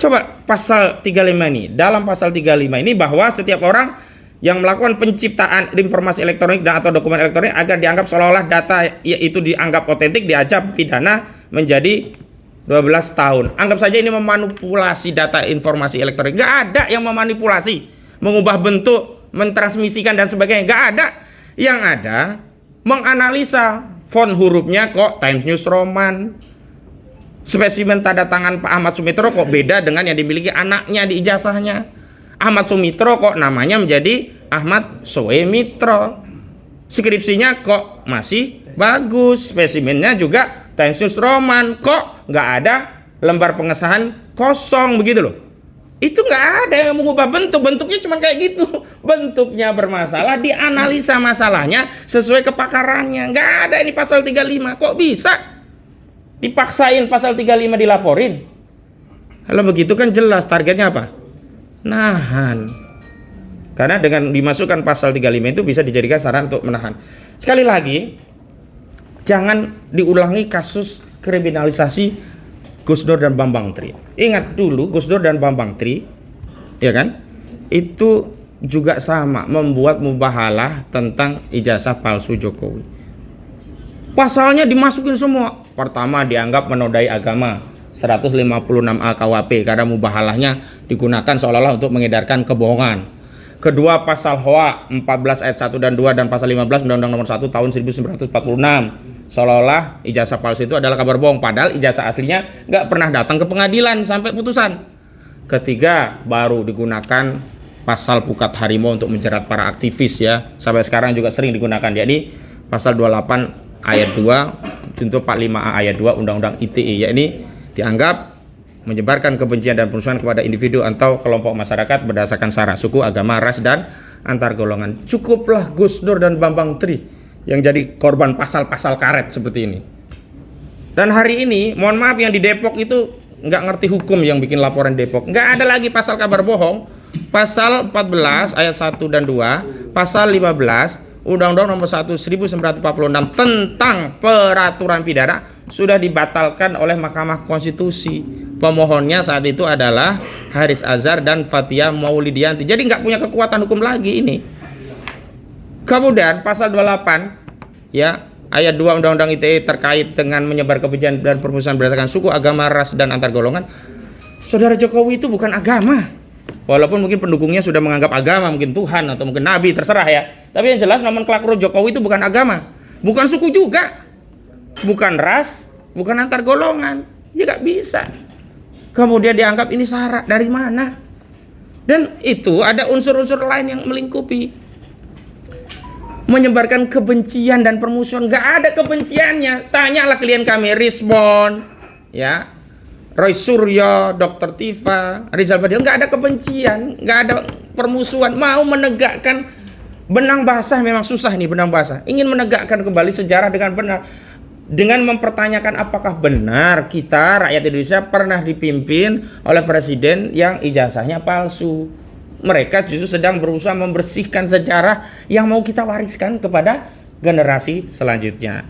Coba pasal 35 ini, dalam pasal 35 ini bahwa setiap orang yang melakukan penciptaan informasi elektronik dan atau dokumen elektronik agar dianggap seolah-olah data itu dianggap otentik, diancam pidana menjadi 12 tahun. Anggap saja ini memanipulasi data informasi elektronik. Gak ada yang memanipulasi, mengubah bentuk, mentransmisikan dan sebagainya, nggak ada. Yang ada menganalisa font hurufnya kok Times News Roman, spesimen tanda tangan Pak Ahmad Sumitro kok beda dengan yang dimiliki anaknya di ijazahnya. Ahmad Sumitro kok namanya menjadi Ahmad Soemitro, skripsinya kok masih bagus, spesimennya juga Times News Roman, kok nggak ada lembar pengesahan kosong begitu loh. Itu nggak ada yang mengubah bentuknya cuma kayak gitu. Bentuknya bermasalah, dianalisa masalahnya sesuai kepakarannya. Nggak ada ini pasal 35. Kok bisa dipaksain pasal 35 dilaporin? Kalau begitu kan jelas targetnya apa? Nahan. Karena dengan dimasukkan pasal 35 itu bisa dijadikan saran untuk menahan. Sekali lagi, jangan diulangi kasus kriminalisasi Gus Dur dan Bambang Tri. Ingat dulu Gus Dur dan Bambang Tri, ya kan? Itu juga sama membuat mubahalah tentang ijazah palsu Jokowi. Pasalnya dimasukin semua. Pertama dianggap menodai agama, 156A KUHP karena mubahalahnya digunakan seolah-olah untuk mengedarkan kebohongan. Kedua, pasal HOA 14 ayat 1 dan 2 dan pasal 15 Undang-Undang Nomor 1 tahun 1946. Seolah-olah ijazah palsu itu adalah kabar bohong, padahal ijazah aslinya nggak pernah datang ke pengadilan sampai putusan. Ketiga, baru digunakan pasal pukat harimau untuk menjerat para aktivis ya. Sampai sekarang juga sering digunakan. Jadi pasal 28 ayat 2 junto 45A ayat 2 Undang-Undang ITE, yakni dianggap menyebarkan kebencian dan perusuhan kepada individu atau kelompok masyarakat berdasarkan sara, suku, agama, ras, dan antar golongan. Cukuplah Gus Dur dan Bambang Tri yang jadi korban pasal-pasal karet seperti ini. Dan hari ini, mohon maaf, yang di Depok itu nggak ngerti hukum yang bikin laporan Depok. Nggak ada lagi pasal kabar bohong. Pasal 14 ayat 1 dan 2, pasal 15 Undang-Undang Nomor 1 1946 tentang peraturan pidana sudah dibatalkan oleh Mahkamah Konstitusi. Pemohonnya saat itu adalah Haris Azhar dan Fathia Maulidianti. Jadi nggak punya kekuatan hukum lagi ini. Kemudian pasal 28 ya, ayat 2 Undang-Undang ITE terkait dengan menyebar kebencian dan permusuhan berdasarkan suku, agama, ras, dan antar golongan. Saudara Jokowi itu bukan agama. Walaupun mungkin pendukungnya sudah menganggap agama, mungkin Tuhan atau mungkin Nabi, terserah ya. Tapi yang jelas nomenklatur Jokowi itu bukan agama, bukan suku juga, bukan ras, bukan antar golongan. Ya nggak bisa. Kemudian dianggap ini sara, dari mana? Dan itu ada unsur-unsur lain yang melingkupi. Menyebarkan kebencian dan permusuhan, nggak ada kebenciannya. Tanyalah klien kami, Rismon, ya, Roy Suryo, Dr. Tifa, Rizal Fadil, nggak ada kebencian, nggak ada permusuhan, mau menegakkan benang basah. Memang susah nih benang basah, ingin menegakkan kembali sejarah dengan benar, dengan mempertanyakan apakah benar kita rakyat Indonesia pernah dipimpin oleh presiden yang ijazahnya palsu. Mereka justru sedang berusaha membersihkan sejarah yang mau kita wariskan kepada generasi selanjutnya.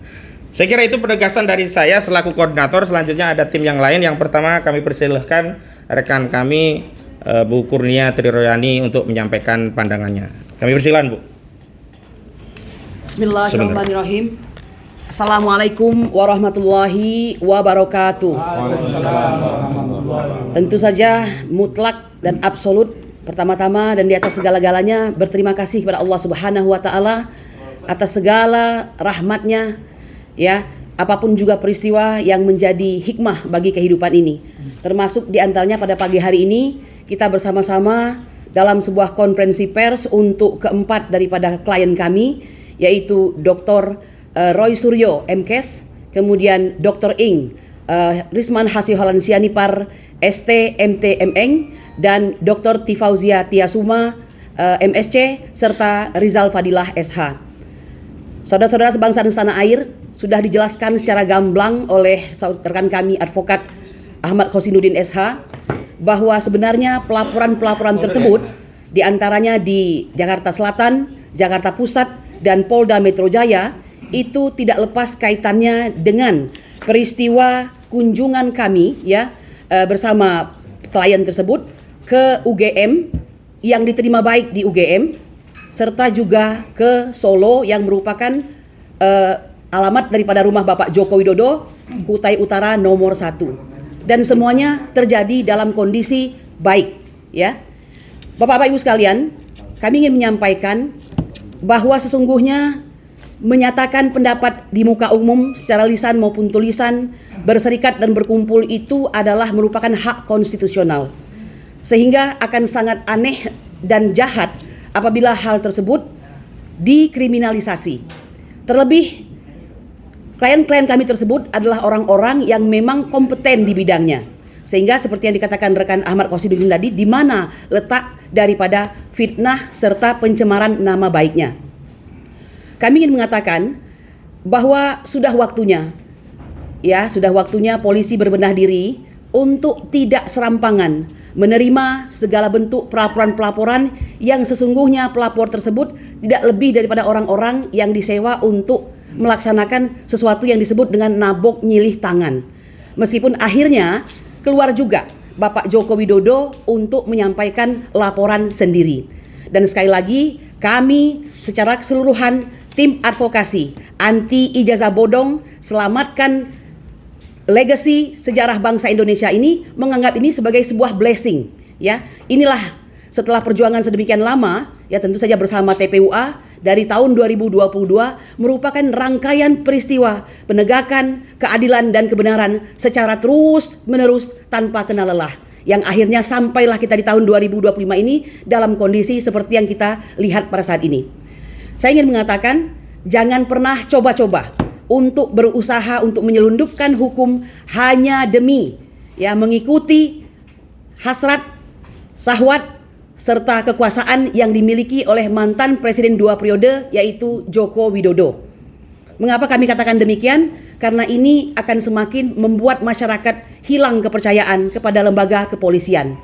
Saya kira itu penegasan dari saya selaku koordinator. Selanjutnya ada tim yang lain. Yang pertama kami persilahkan rekan kami Bu Kurnia Triroyani untuk menyampaikan pandangannya. Kami persilahkan, Bu. Bismillahirrahmanirrahim. Assalamualaikum warahmatullahi wabarakatuh. Tentu saja mutlak dan absolut, pertama-tama dan di atas segala-galanya berterima kasih kepada Allah Subhanahu wa taala atas segala rahmatnya, ya, apapun juga peristiwa yang menjadi hikmah bagi kehidupan ini. Termasuk diantaranya pada pagi hari ini kita bersama-sama dalam sebuah konferensi pers untuk keempat daripada klien kami, yaitu Dr. Roy Suryo MKes, kemudian Dr. Ing Risman Hasiholan Sianipar ST MT MN, dan Dr. Tifauzia Tiasuma MSc serta Rizal Fadilah SH. Saudara-saudara sebangsa dan setanah air, sudah dijelaskan secara gamblang oleh rekan kami advokat Ahmad Khosinuddin SH bahwa sebenarnya pelaporan-pelaporan tersebut diantaranya di Jakarta Selatan, Jakarta Pusat, dan Polda Metro Jaya itu tidak lepas kaitannya dengan peristiwa kunjungan kami, ya, bersama klien tersebut ke UGM yang diterima baik di UGM, serta juga ke Solo yang merupakan alamat daripada rumah Bapak Joko Widodo, Kutai Utara nomor 1. Dan semuanya terjadi dalam kondisi baik, ya. Bapak-bapak Ibu sekalian, kami ingin menyampaikan bahwa sesungguhnya menyatakan pendapat di muka umum secara lisan maupun tulisan, berserikat dan berkumpul itu adalah merupakan hak konstitusional. Sehingga akan sangat aneh dan jahat apabila hal tersebut dikriminalisasi. Terlebih klien-klien kami tersebut adalah orang-orang yang memang kompeten di bidangnya. Sehingga seperti yang dikatakan rekan Ahmad Khosinuddin tadi, di mana letak daripada fitnah serta pencemaran nama baiknya. Kami ingin mengatakan bahwa sudah waktunya, ya, sudah waktunya polisi berbenah diri untuk tidak serampangan menerima segala bentuk pelaporan-pelaporan yang sesungguhnya pelapor tersebut tidak lebih daripada orang-orang yang disewa untuk melaksanakan sesuatu yang disebut dengan nabok nyilih tangan. Meskipun akhirnya keluar juga Bapak Joko Widodo untuk menyampaikan laporan sendiri. Dan sekali lagi kami secara keseluruhan tim advokasi anti ijazah bodong selamatkan legacy sejarah bangsa Indonesia ini menganggap ini sebagai sebuah blessing, ya. Inilah setelah perjuangan sedemikian lama, ya, tentu saja bersama TPUA dari tahun 2022 merupakan rangkaian peristiwa penegakan keadilan dan kebenaran secara terus menerus tanpa kenal lelah, yang akhirnya sampailah kita di tahun 2025 ini dalam kondisi seperti yang kita lihat pada saat ini. Saya ingin mengatakan jangan pernah coba-coba untuk berusaha untuk menyelundupkan hukum hanya demi, ya, mengikuti hasrat, syahwat, serta kekuasaan yang dimiliki oleh mantan presiden 2 periode, yaitu Joko Widodo. Mengapa kami katakan demikian? Karena ini akan semakin membuat masyarakat hilang kepercayaan kepada lembaga kepolisian.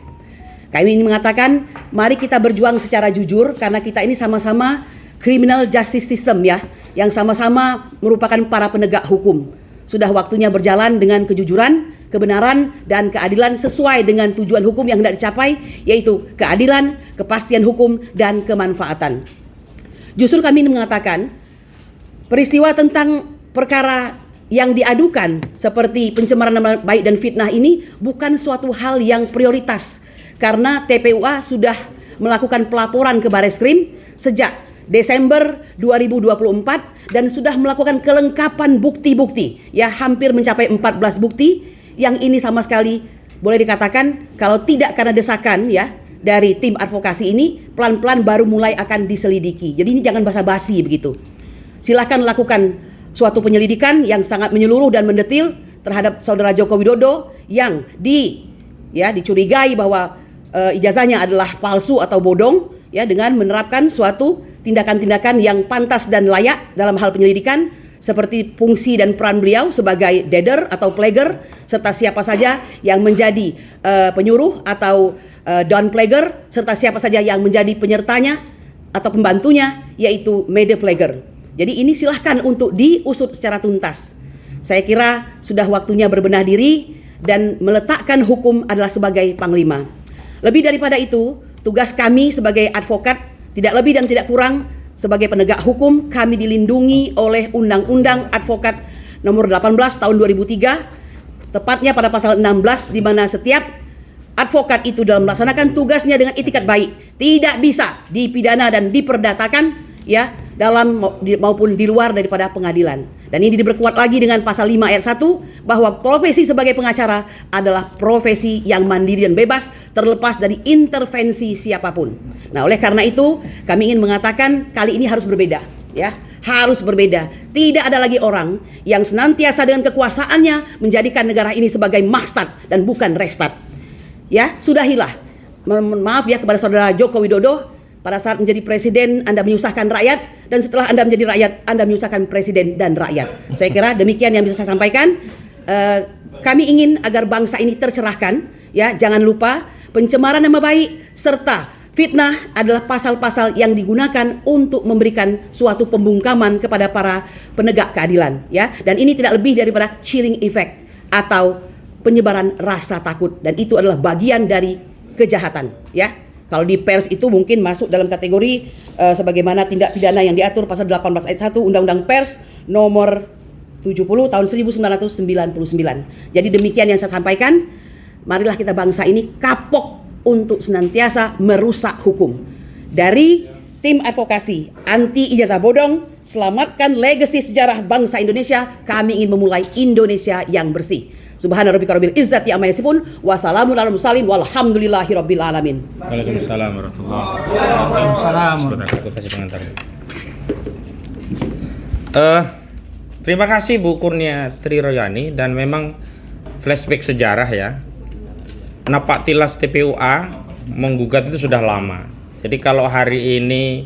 Kami ingin mengatakan, mari kita berjuang secara jujur, karena kita ini sama-sama criminal justice system, ya, yang sama-sama merupakan para penegak hukum. Sudah waktunya berjalan dengan kejujuran, kebenaran, dan keadilan sesuai dengan tujuan hukum yang hendak dicapai, yaitu keadilan, kepastian hukum, dan kemanfaatan. Justru kami mengatakan peristiwa tentang perkara yang diadukan seperti pencemaran nama baik dan fitnah ini bukan suatu hal yang prioritas, karena TPUA sudah melakukan pelaporan ke Bareskrim sejak Desember 2024 dan sudah melakukan kelengkapan bukti-bukti, ya, hampir mencapai 14 bukti, yang ini sama sekali boleh dikatakan kalau tidak karena desakan, ya, dari tim advokasi ini, pelan-pelan baru mulai akan diselidiki. Jadi ini jangan basa-basi begitu. Silakan lakukan suatu penyelidikan yang sangat menyeluruh dan mendetil terhadap saudara Joko Widodo yang dicurigai bahwa ijazahnya adalah palsu atau bodong, ya, dengan menerapkan suatu tindakan-tindakan yang pantas dan layak dalam hal penyelidikan, seperti fungsi dan peran beliau sebagai dader atau plager, serta siapa saja yang menjadi penyuruh atau down plager, serta siapa saja yang menjadi penyertanya atau pembantunya, yaitu mede plager. Jadi ini silahkan untuk diusut secara tuntas. Saya kira sudah waktunya berbenah diri dan meletakkan hukum adalah sebagai panglima. Lebih daripada itu, tugas kami sebagai advokat tidak lebih dan tidak kurang sebagai penegak hukum. Kami dilindungi oleh Undang-Undang Advokat nomor 18 tahun 2003, tepatnya pada pasal 16, di mana setiap advokat itu dalam melaksanakan tugasnya dengan itikat baik tidak bisa dipidana dan diperdatakan, ya, dalam maupun di luar daripada pengadilan. Dan ini diperkuat lagi dengan pasal 5 ayat 1, bahwa profesi sebagai pengacara adalah profesi yang mandiri dan bebas, terlepas dari intervensi siapapun. Nah, oleh karena itu kami ingin mengatakan kali ini harus berbeda, ya, harus berbeda. Tidak ada lagi orang yang senantiasa dengan kekuasaannya menjadikan negara ini sebagai maksad dan bukan restat. Ya, sudahilah. Maaf ya kepada saudara Joko Widodo, pada saat menjadi presiden Anda menyusahkan rakyat, dan setelah Anda menjadi rakyat Anda menyusahkan presiden dan rakyat. Saya kira demikian yang bisa saya sampaikan. Kami ingin agar bangsa ini tercerahkan, ya. Jangan lupa pencemaran nama baik serta fitnah adalah pasal-pasal yang digunakan untuk memberikan suatu pembungkaman kepada para penegak keadilan, ya. Dan ini tidak lebih daripada chilling effect atau penyebaran rasa takut, dan itu adalah bagian dari kejahatan, ya. Kalau di pers itu mungkin masuk dalam kategori sebagaimana tindak pidana yang diatur pasal 18 ayat 1 Undang-Undang Pers nomor 70 tahun 1999. Jadi demikian yang saya sampaikan. Marilah kita bangsa ini kapok untuk senantiasa merusak hukum. Dari tim advokasi anti ijazah bodong, selamatkan legasi sejarah bangsa Indonesia, kami ingin memulai Indonesia yang bersih. Subhana rabbika rabbil izzati amma yasifun wa salamun alal mursalin walhamdulillahi rabbil alamin. Waalaikumsalam warahmatullahi wabarakatuh. Sebentar, aku kasih pengantar. Terima kasih Bu Kurnia Triroyani, dan memang flashback sejarah, ya. Napak tilas TPUA menggugat itu sudah lama. Jadi kalau hari ini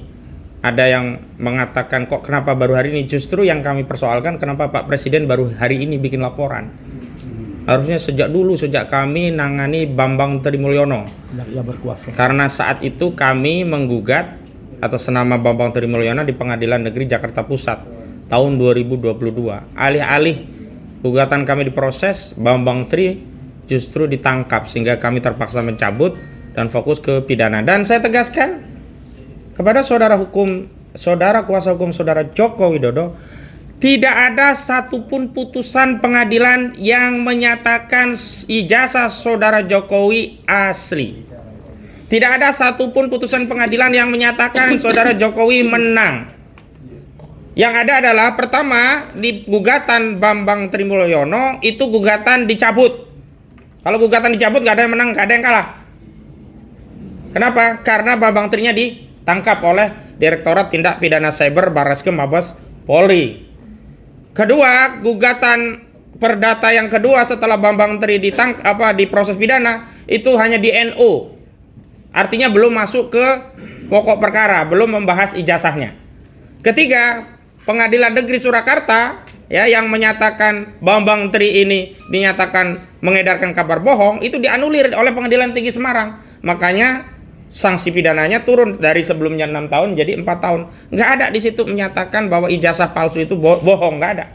ada yang mengatakan kok kenapa baru hari ini, justru yang kami persoalkan kenapa Pak Presiden baru hari ini bikin laporan. Harusnya sejak dulu, sejak kami nangani Bambang Trimulyono. Karena saat itu kami menggugat atas nama Bambang Trimulyono di Pengadilan Negeri Jakarta Pusat tahun 2022. Alih-alih gugatan kami diproses, Bambang Tri justru ditangkap, sehingga kami terpaksa mencabut dan fokus ke pidana. Dan saya tegaskan kepada saudara kuasa hukum saudara Joko Widodo, tidak ada satupun putusan pengadilan yang menyatakan ijazah saudara Jokowi asli. Tidak ada satupun putusan pengadilan yang menyatakan saudara Jokowi menang. Yang ada adalah, pertama, di gugatan Bambang Trimulyono itu gugatan dicabut. Kalau gugatan dicabut gak ada yang menang, gak ada yang kalah. Kenapa? Karena Bambang Trinya ditangkap oleh Direktorat Tindak Pidana Cyber Barreskrim Mabes Polri. Kedua, gugatan perdata yang kedua setelah Bambang Tri diproses pidana itu hanya di NO. Artinya belum masuk ke pokok perkara, belum membahas ijazahnya. Ketiga, Pengadilan Negeri Surakarta, ya, yang menyatakan Bambang Tri ini dinyatakan mengedarkan kabar bohong, itu dianulir oleh Pengadilan Tinggi Semarang. Makanya sanksi pidananya turun dari sebelumnya 6 tahun jadi 4 tahun. Nggak ada di situ menyatakan bahwa ijazah palsu itu bohong, nggak ada.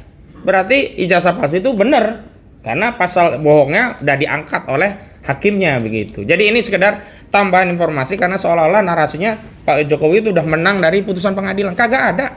Berarti ijazah palsu itu benar, karena pasal bohongnya udah diangkat oleh hakimnya, begitu. Jadi ini sekedar tambahan informasi, karena seolah-olah narasinya Pak Jokowi itu udah menang dari putusan pengadilan. Kagak ada.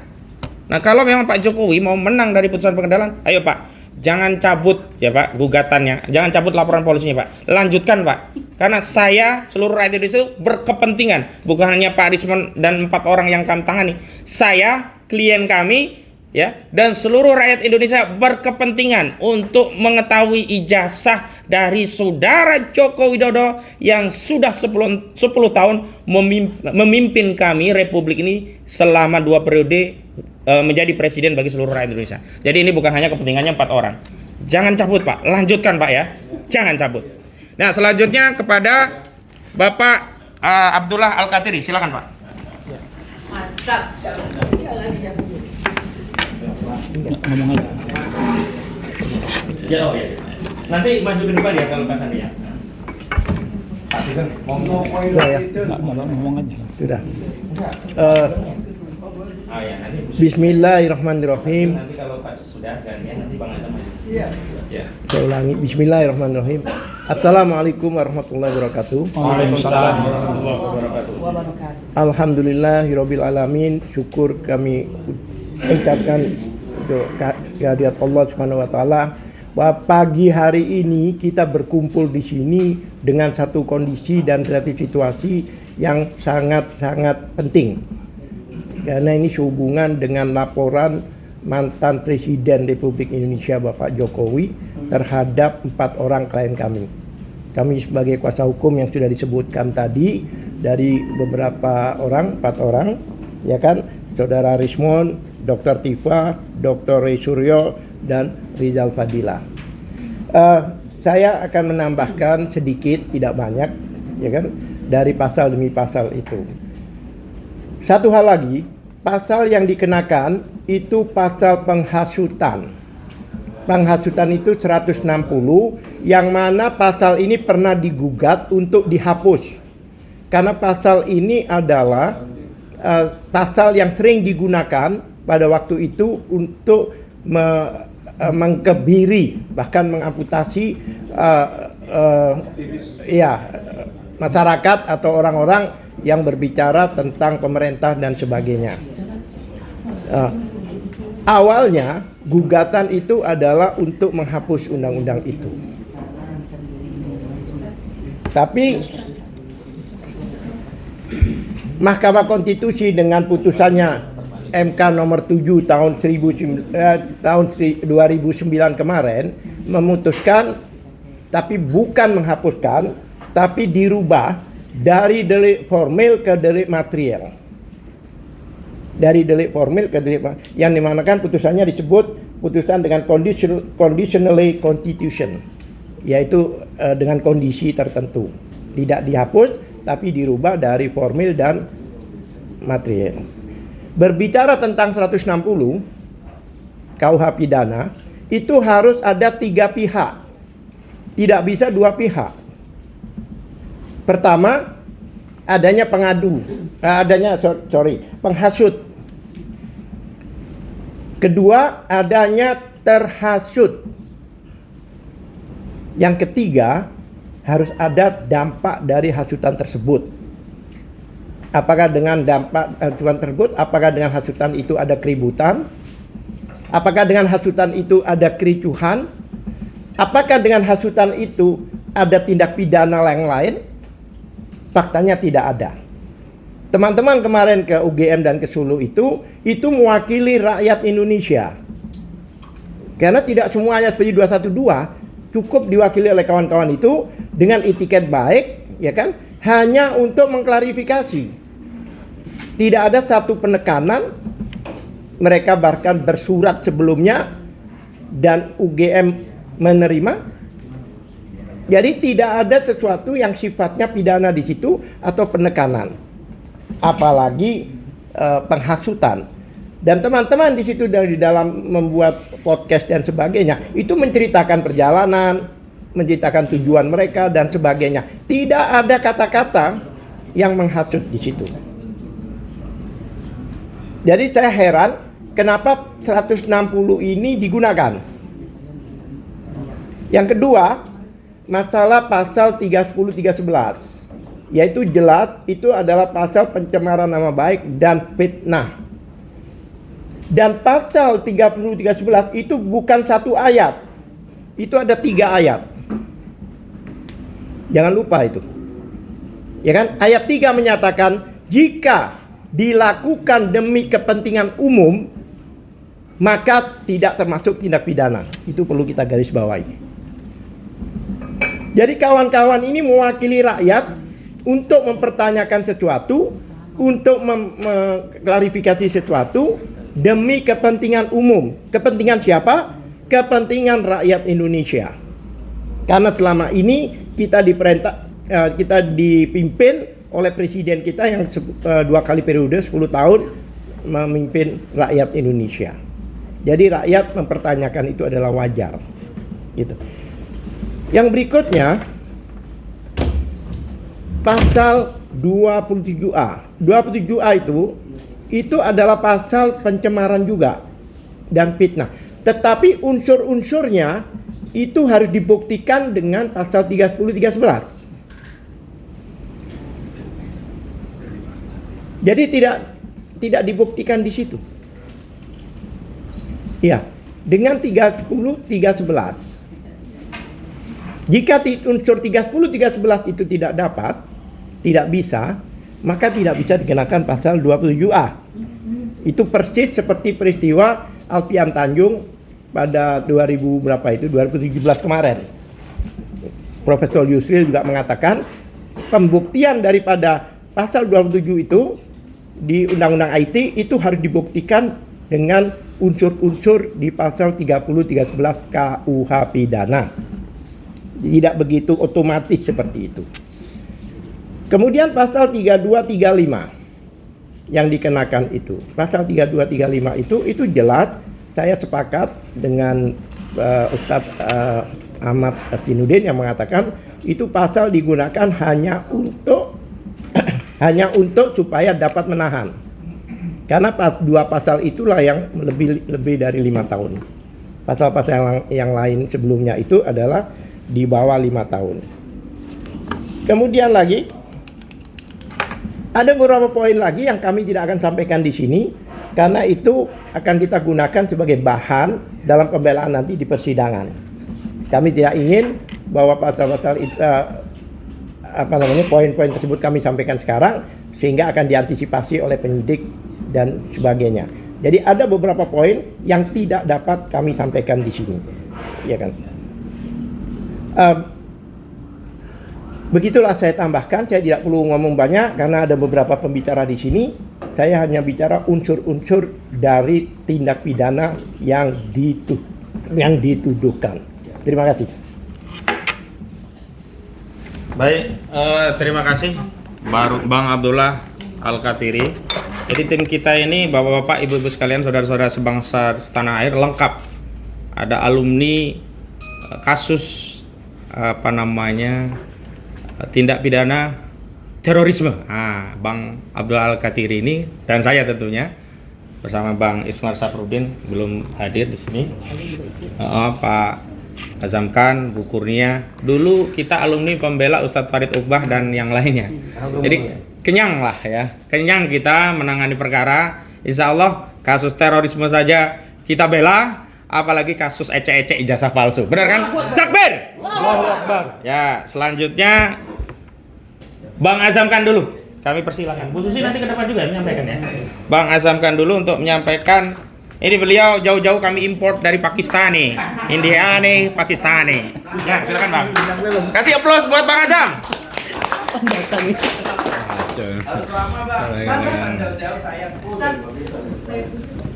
Nah, kalau memang Pak Jokowi mau menang dari putusan pengadilan, ayo Pak, jangan cabut ya Pak gugatannya, jangan cabut laporan polisinya Pak, lanjutkan Pak. Karena saya, seluruh rakyat Indonesia berkepentingan, bukan hanya Pak Rismon dan 4 orang yang kami tangani. Saya, klien kami, ya, dan seluruh rakyat Indonesia berkepentingan untuk mengetahui ijazah dari saudara Joko Widodo yang sudah 10 tahun memimpin kami Republik ini selama 2 periode menjadi presiden bagi seluruh rakyat Indonesia. Jadi ini bukan hanya kepentingannya 4 orang. Jangan cabut Pak, lanjutkan Pak ya. jangan cabut. Nah, selanjutnya kepada Bapak Abdullah Al-Qatiri, silakan Pak. Ngomong aja. Ya, nanti maju ke depan ya kalau Pak Sandi ya. Pak Sugeng, Ngomong aja. Sudah. nanti Bismillahirrahmanirrahim. nanti kalau pas sudah gantian nanti Bang Azam maju. Ya. Saya ulangi. Bismillahirrahmanirrahim. Assalamualaikum warahmatullahi wabarakatuh. Waalaikumsalam warahmatullahi wabarakatuh. Alhamdulillahirabbil alamin. Syukur kami ucapkan untuk kehadirat Allah Subhanahu wa taala. Bahwa pagi hari ini kita berkumpul di sini dengan satu kondisi dan satu situasi yang sangat-sangat penting. Karena ini sehubungan dengan laporan mantan Presiden Republik Indonesia Bapak Jokowi terhadap 4 orang klien kami. Kami sebagai kuasa hukum yang sudah disebutkan tadi dari beberapa orang, 4 orang, ya kan, Saudara Rismon, Dr. Tifa, Dr. Ray Suryo, dan Rizal Fadila. Saya akan menambahkan sedikit, tidak banyak, ya kan, dari pasal demi pasal itu. Satu hal lagi, pasal yang dikenakan itu pasal penghasutan. Penghasutan itu 160, yang mana pasal ini pernah digugat untuk dihapus. Karena pasal ini adalah pasal yang sering digunakan pada waktu itu untuk mengkebiri, bahkan mengamputasi masyarakat atau orang-orang yang berbicara tentang pemerintah dan sebagainya. Awalnya gugatan itu adalah untuk menghapus undang-undang itu. Tapi Mahkamah Konstitusi dengan putusannya MK nomor 7 tahun 2009 kemarin memutuskan, tapi bukan menghapuskan, tapi dirubah dari delik formil ke delik material. Dari delik formil ke delik yang dimanakan putusannya disebut putusan dengan conditionally constitution, yaitu dengan kondisi tertentu. Tidak dihapus, tapi dirubah dari formil dan material. Berbicara tentang 160 KUH pidana, itu harus ada 3 pihak. Tidak bisa 2 pihak. Pertama, adanya penghasut. Kedua, adanya terhasut. Yang ketiga, harus ada dampak dari hasutan tersebut. Apakah dengan dampak hasutan tersebut, apakah dengan hasutan itu ada keributan? Apakah dengan hasutan itu ada kericuhan? Apakah dengan hasutan itu ada tindak pidana yang lain? Faktanya tidak ada. Teman-teman kemarin ke UGM dan ke Sulu itu mewakili rakyat Indonesia. Karena tidak semuanya seperti 212, cukup diwakili oleh kawan-kawan itu dengan etiket baik, ya kan? Hanya untuk mengklarifikasi. Tidak ada satu penekanan. Mereka bahkan bersurat sebelumnya dan UGM menerima. Jadi tidak ada sesuatu yang sifatnya pidana di situ atau penekanan. Apalagi penghasutan. Dan teman-teman di situ dari dalam membuat podcast dan sebagainya itu menceritakan perjalanan, menceritakan tujuan mereka dan sebagainya. Tidak ada kata-kata yang menghasut di situ. Jadi saya heran kenapa 160 ini digunakan. Yang kedua, masalah pasal 310 311, yaitu jelas itu adalah pasal pencemaran nama baik dan fitnah. Dan pasal 30 311 itu bukan satu ayat. Itu ada 3 ayat. Jangan lupa itu. Ya kan? Ayat 3 menyatakan jika dilakukan demi kepentingan umum maka tidak termasuk tindak pidana. Itu perlu kita garis bawahi. Jadi kawan-kawan ini mewakili rakyat untuk mempertanyakan sesuatu, untuk mengklarifikasi sesuatu demi kepentingan umum. Kepentingan siapa? Kepentingan rakyat Indonesia. Karena selama ini kita dipimpin oleh presiden kita yang 2 kali periode 10 tahun memimpin rakyat Indonesia. Jadi rakyat mempertanyakan itu adalah wajar. Gitu. Yang berikutnya pasal 27A. 27A itu adalah pasal pencemaran juga dan fitnah. Tetapi unsur-unsurnya itu harus dibuktikan dengan pasal 30 311. Jadi tidak dibuktikan di situ. Ya, dengan 30 311. Jika unsur 30 311 itu tidak dapat, tidak bisa, maka tidak bisa dikenakan pasal 27A. Itu persis seperti peristiwa Alfian Tanjung pada 2017 kemarin. Profesor Yusril juga mengatakan pembuktian daripada pasal 27 itu di Undang-Undang IT itu harus dibuktikan dengan unsur-unsur di pasal 30 311 KUH pidana. Tidak begitu otomatis seperti itu. Kemudian pasal 32 35 yang dikenakan itu. Pasal 32 35 itu jelas, saya sepakat dengan Ustadz Ahmad Asinuddin yang mengatakan itu pasal digunakan hanya untuk supaya dapat menahan. Karena dua pasal itulah yang lebih dari 5 tahun. Pasal-pasal yang lain sebelumnya itu adalah di bawah 5 tahun. Kemudian lagi ada beberapa poin lagi yang kami tidak akan sampaikan di sini karena itu akan kita gunakan sebagai bahan dalam pembelaan nanti di persidangan. Kami tidak ingin bahwa pasal-pasal poin-poin tersebut kami sampaikan sekarang sehingga akan diantisipasi oleh penyidik dan sebagainya. Jadi ada beberapa poin yang tidak dapat kami sampaikan di sini, ya kan? Begitulah saya tambahkan. Saya tidak perlu ngomong banyak karena ada beberapa pembicara di sini. Saya hanya bicara unsur-unsur dari tindak pidana yang dituduhkan. Terima kasih. Baik, terima kasih Bang Abdullah Al-Katiri. Jadi tim kita ini bapak-bapak, ibu-ibu sekalian, saudara-saudara sebangsa setanah air lengkap. Ada alumni kasus tindak pidana terorisme. Bang Abdullah Al-Katiri ini dan saya tentunya bersama Bang Ismar Safruddin belum hadir di sini. Pak Azamkan, Bu Kurnia. Dulu kita alumni pembela Ustadz Farid Uqbah dan yang lainnya. Jadi kenyang lah ya. Kenyang kita menangani perkara. Insya Allah kasus terorisme saja kita bela. Apalagi kasus ecek-ecek ijazah palsu. Benar kan? Takbir! Allahu Akbar. Ya, selanjutnya Bang Azamkan dulu. Kami persilakan. Bu Susi nanti ke depan juga menyampaikan ya. Bang Azamkan dulu untuk menyampaikan. Ini beliau jauh-jauh kami import dari Pakistan nih. India nih, Pakistan nih. Ya, silakan Bang. Kasih aplaus buat Bang Azam.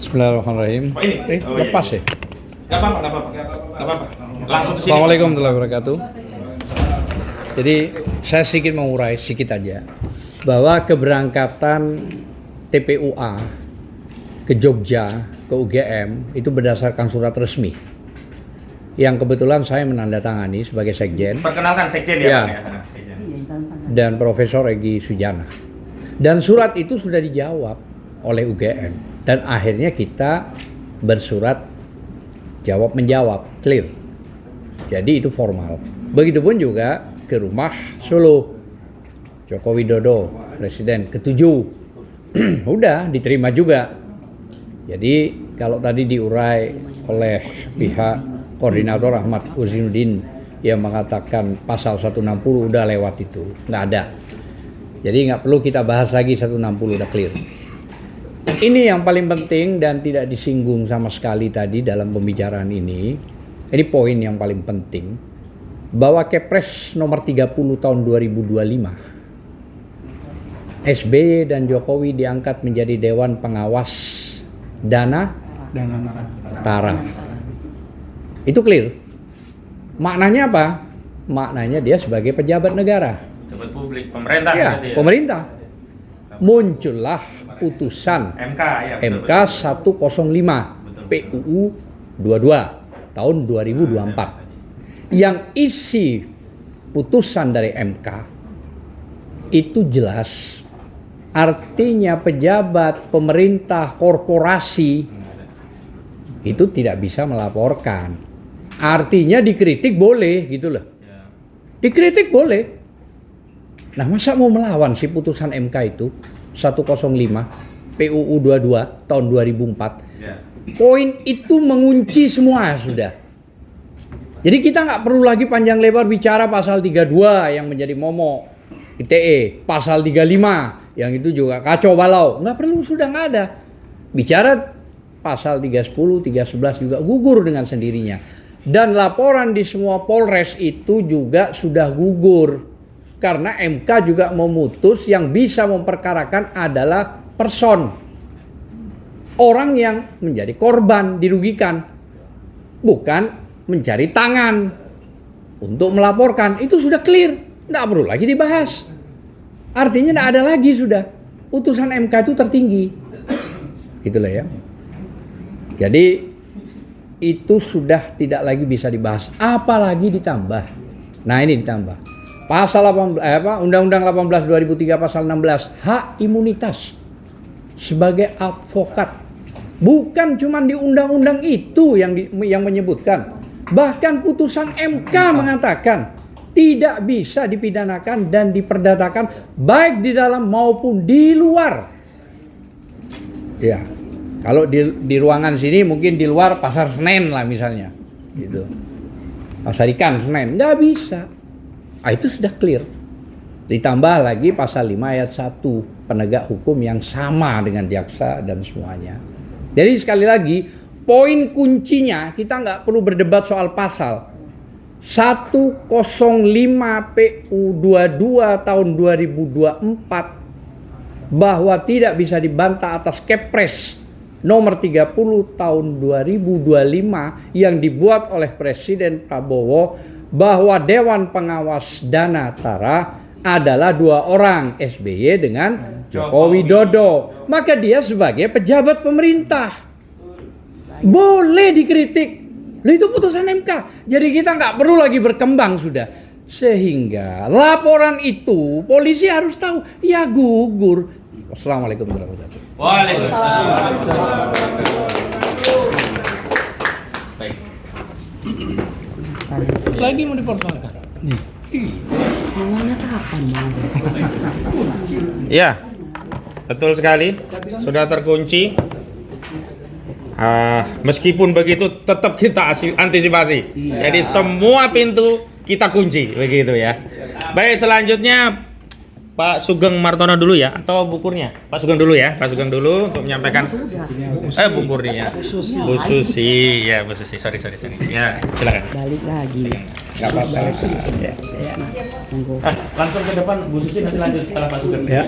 Bismillahirrahmanirrahim. Lepas ya? Gak apa-apa. Langsung ke sini. Assalamualaikum warahmatullahi wabarakatuh. Jadi saya sedikit mengurai sedikit aja bahwa keberangkatan TPUA ke Jogja, ke UGM itu berdasarkan surat resmi yang kebetulan saya menandatangani sebagai sekjen. Perkenalkan sekjen ya, Bang ya. Dan Profesor Egy Sujana. Dan surat itu sudah dijawab oleh UGM dan akhirnya kita bersurat jawab menjawab, clear. Jadi itu formal. Begitupun juga ke rumah Solo, Joko Widodo, Presiden ke-7. Udah diterima juga. Jadi kalau tadi diurai oleh pihak koordinator Ahmad Uzinuddin yang mengatakan pasal 160 udah lewat itu, nggak ada. Jadi nggak perlu kita bahas lagi 160, udah clear. Ini yang paling penting dan tidak disinggung sama sekali tadi dalam pembicaraan ini. Ini poin yang paling penting, bahwa Kepres nomor 30 tahun 2025 SBY dan Jokowi diangkat menjadi Dewan Pengawas Dana Tara. Itu clear. Maknanya apa? maknanya dia sebagai pejabat negara. Pejabat publik, pemerintah Ya, berarti ya? pemerintah. Muncullah putusan MK ya. MK 105 PUU 22 tahun 2024 yang isi putusan dari MK itu jelas, artinya pejabat, pemerintah, korporasi itu tidak bisa melaporkan. Artinya dikritik boleh gitu loh. Dikritik boleh. Nah, masa mau melawan si putusan MK itu 105 PUU 22 tahun 2004? Ya. Poin itu mengunci semua sudah. Jadi kita nggak perlu lagi panjang lebar bicara pasal 32 yang menjadi momok ITE, pasal 35 yang itu juga kacau balau. Nggak perlu, sudah nggak ada. Bicara pasal 310, 311 juga gugur dengan sendirinya. Dan laporan di semua Polres itu juga sudah gugur. Karena MK juga memutus yang bisa memperkarakan adalah person. Orang yang menjadi korban, dirugikan. Bukan mencari tangan untuk melaporkan. Itu sudah clear. Tidak perlu lagi dibahas. Artinya tidak ada lagi sudah. Putusan MK itu tertinggi. Itulah ya. Jadi itu sudah tidak lagi bisa dibahas. Apalagi ditambah. Nah ini ditambah. Pasal 18, Undang-Undang 18 2003 pasal 16 hak imunitas sebagai advokat. Bukan cuma di undang-undang itu yang menyebutkan. Bahkan putusan MK mengatakan tidak bisa dipidanakan dan diperdatakan baik di dalam maupun di luar. Ya. Kalau di ruangan sini mungkin di luar Pasar Senen lah misalnya. Gitu. Pasar Ikan Senen nggak bisa. Itu sudah clear. Ditambah lagi pasal 5 ayat 1 penegak hukum yang sama dengan jaksa dan semuanya. Jadi sekali lagi poin kuncinya kita nggak perlu berdebat soal pasal 105 PU 22 tahun 2024 bahwa tidak bisa dibantah atas Kepres nomor 30 tahun 2025 yang dibuat oleh Presiden Prabowo bahwa Dewan Pengawas Danatara adalah 2 orang, SBY dengan Joko Widodo. Maka dia sebagai pejabat pemerintah. Boleh dikritik. Loh, itu putusan MK. Jadi kita nggak perlu lagi berkembang sudah. Sehingga laporan itu polisi harus tahu. Ya gugur. Wassalamualaikum warahmatullahi wabarakatuh. Waalaikumsalam. Baik. Lagi mau dipersoalkan. Ngomongnya kapan mau? Ya, betul sekali. Sudah terkunci. Meskipun begitu, tetap kita antisipasi. Jadi semua pintu kita kunci, begitu ya. Baik, selanjutnya Pak Sugeng Martono dulu ya, atau bukurnya? Pak Sugeng dulu ya, Pak Sugeng dulu untuk menyampaikan. Bukurnya ya. Bu Susi, ya Bu Susi. Sorry. Ya, silakan. Balik lagi. Nggak apa-apa. Ya. Monggo. Langsung ke depan Bu Susi, nanti lanjut setelah Pak Sugeng. Ya.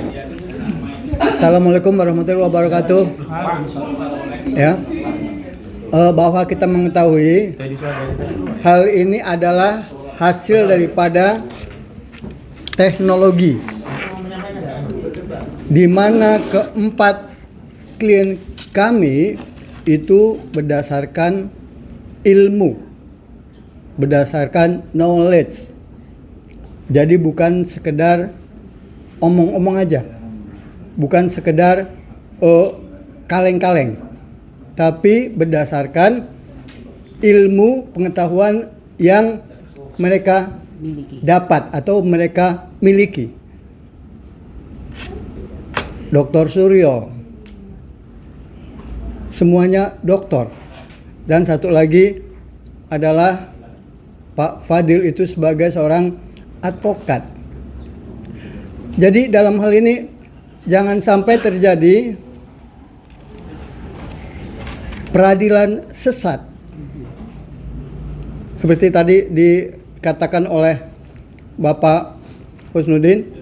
Assalamualaikum warahmatullahi wabarakatuh. Ya, bahwa kita mengetahui hal ini adalah hasil daripada teknologi, di mana keempat klien kami itu berdasarkan ilmu, berdasarkan knowledge. Jadi bukan sekedar omong-omong aja, bukan sekedar kaleng-kaleng, tapi berdasarkan ilmu pengetahuan yang mereka dapat atau mereka miliki. Dr. Suryo, semuanya doktor. Dan satu lagi adalah Pak Fadil itu sebagai seorang advokat. Jadi dalam hal ini jangan sampai terjadi peradilan sesat. Seperti tadi dikatakan oleh Bapak Husnudin,